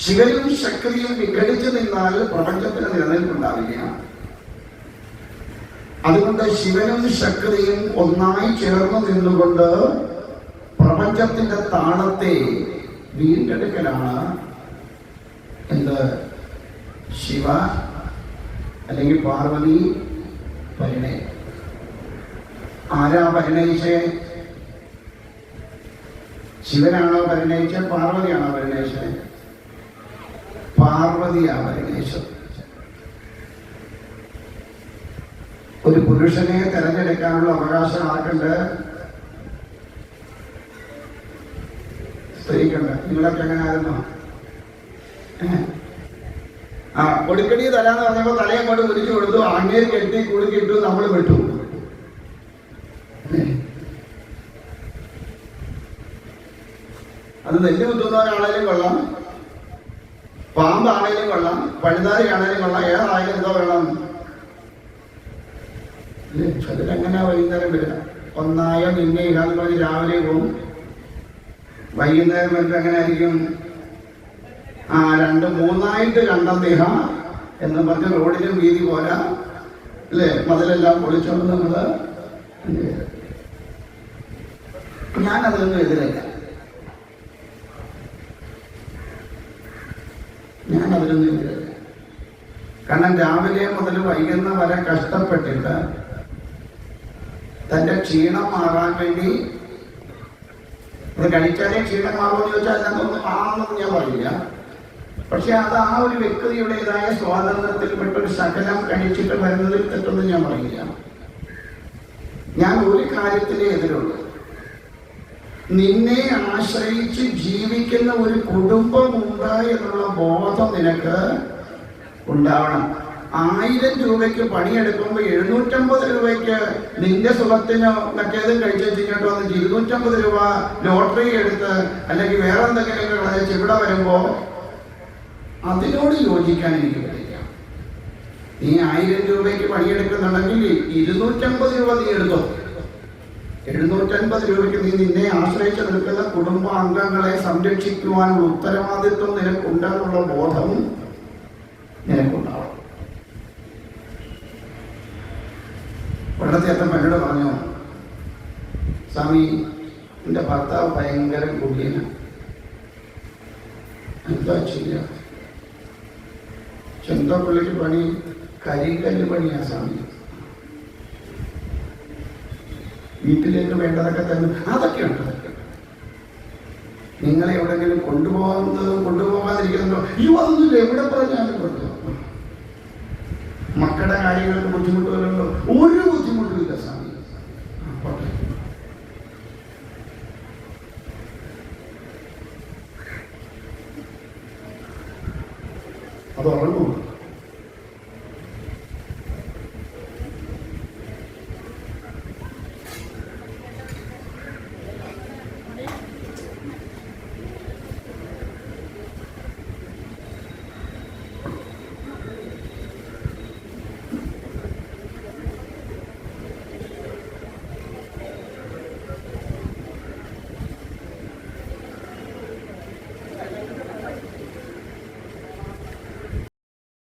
ശിവനും ശക്തിയും വിഘടിച്ചു നിന്നാൽ പ്രപഞ്ചത്തിന് നിലനിൽപ്പുണ്ടാവില്ല. അതുകൊണ്ട് ശിവനും ശക്തിയും ഒന്നായി ചേർന്ന് നിന്നുകൊണ്ട് പ്രപഞ്ചത്തിന്റെ താളത്തെ വീണ്ടെടുക്കലാണ് എന്ത്? ശിവ അല്ലെങ്കിൽ പാർവതി പരിണയം. ആരാ പരിണയിച്ചേ? ശിവനാണോ പരിണയിച്ചത്? പാർവതിയാണോ പരിണയിച്ചത്? പാർവതിയാ പരിണയിച്ചത്. ഒരു പുരുഷനെ തെരഞ്ഞെടുക്കാനുള്ള അവകാശം ആർക്കുണ്ട്? സ്ത്രീക്കുണ്ട്. നിങ്ങളൊക്കെ എങ്ങനെ ആയിരുന്നു? കൊടുക്കടി തരാന്ന് പറഞ്ഞപ്പോ തലയങ്ങോട്ട് മുരിച്ചു കൊടുത്തു, അങ്ങേര് കെട്ടി കുടുക്കിട്ടു, നമ്മൾ വിട്ടു. അത് നെല്ല് കുത്തുന്നവരാണേലും കൊള്ളാം, പാമ്പാണേലും കൊള്ളാം, പഴുതാരിയാണേലും കൊള്ളാം, ഏതായാലും എന്തോ വെള്ളം. അതിലെങ്ങനെയാ വൈകുന്നേരം വരിക? ഒന്നായ നിന്നെ ഇല്ലാന്ന് പറഞ്ഞ് രാവിലെ പോകും, വൈകുന്നേരം വരുമ്പോൾ എങ്ങനെ ആയിരിക്കും? രണ്ട് മൂന്നായിട്ട് കണ്ടെത്തിഹ എന്ന് പറഞ്ഞ് റോഡിലും വീതി പോരാ അല്ലേ? മതിലെല്ലാം പൊളിച്ചോണ്ട് നമ്മള്. ഞാനതൊന്നും എതിരല്ല. ഞാനതിനൊന്നും എതിരല്ല. കാരണം രാവിലെ മുതൽ വൈകുന്ന വരെ കഷ്ടപ്പെട്ടിട്ട് തന്റെ ക്ഷീണം മാറാൻ വേണ്ടി അത് കഴിച്ചാലേ ക്ഷീണം മാറുമെന്ന് ചോദിച്ചാൽ അതിനൊന്നും ആണെന്ന് ഞാൻ പറയില്ല. പക്ഷെ അത് ആ ഒരു വ്യക്തിയുടേതായ സ്വാതന്ത്ര്യത്തിൽപ്പെട്ട ഒരു ശകലം കഴിച്ചിട്ട് വരുന്നതിൽ തെറ്റൊന്നും ഞാൻ പറയില്ല. ഞാൻ ഒരു കാര്യത്തിലേ എതിരുള്ളൂ. നിന്നെ ആശ്രയിച്ച് ജീവിക്കുന്ന ഒരു കുടുംബമുണ്ട് എന്നുള്ള ബോധം നിനക്ക് ഉണ്ടാവണം. 1000 രൂപയ്ക്ക് പണിയെടുക്കുമ്പോൾ 750 രൂപയ്ക്ക് നിന്റെ സുഖത്തിന് മറ്റേതും കഴിച്ചു ഇങ്ങോട്ട് വന്നിട്ട് 250 രൂപ ലോട്ടറി എടുത്ത് അല്ലെങ്കിൽ വേറെ എന്തെങ്കിലും കളയിച്ച് ഇവിടെ വരുമ്പോ അതിനോട് യോജിക്കാൻ എനിക്ക് പറ്റില്ല. നീ 1000 രൂപയ്ക്ക് പണിയെടുക്കുന്നുണ്ടെങ്കിൽ 250 രൂപ നീ എടുത്തോ. 750 രൂപയ്ക്ക് നീ നിന്നെ ആശ്രയിച്ച് നിൽക്കുന്ന കുടുംബാംഗങ്ങളെ സംരക്ഷിക്കുവാനുള്ള ഉത്തരവാദിത്വം നിനക്കുണ്ടെന്നുള്ള ബോധവും നിനക്കുണ്ടാവും. പണ്ടത്തെ അച്ഛൻ എന്നോട് പറഞ്ഞു, സ്വാമി എൻ്റെ ഭർത്താവ് ഭയങ്കര കുടിയനാണ്, എന്താ ചെയ്യുക? ചെന്തപ്പള്ളിക്ക് പണി കരിങ്കല്ല് പണിയാ സ്വാമി. വീട്ടിലേക്ക് വേണ്ടതൊക്കെ തരും. അതൊക്കെ ഉണ്ട്. നിങ്ങളെ എവിടെങ്കിലും കൊണ്ടുപോകാതിരിക്കുന്നുണ്ടോ? അതൊന്നുമില്ല, എവിടെ പറഞ്ഞാലും കൊണ്ടുപോകും. മക്കളുടെ കാര്യങ്ങൾക്ക് ബുദ്ധിമുട്ടുകളുണ്ടോ? ഒരു ബുദ്ധിമുട്ടുമില്ല സാർ.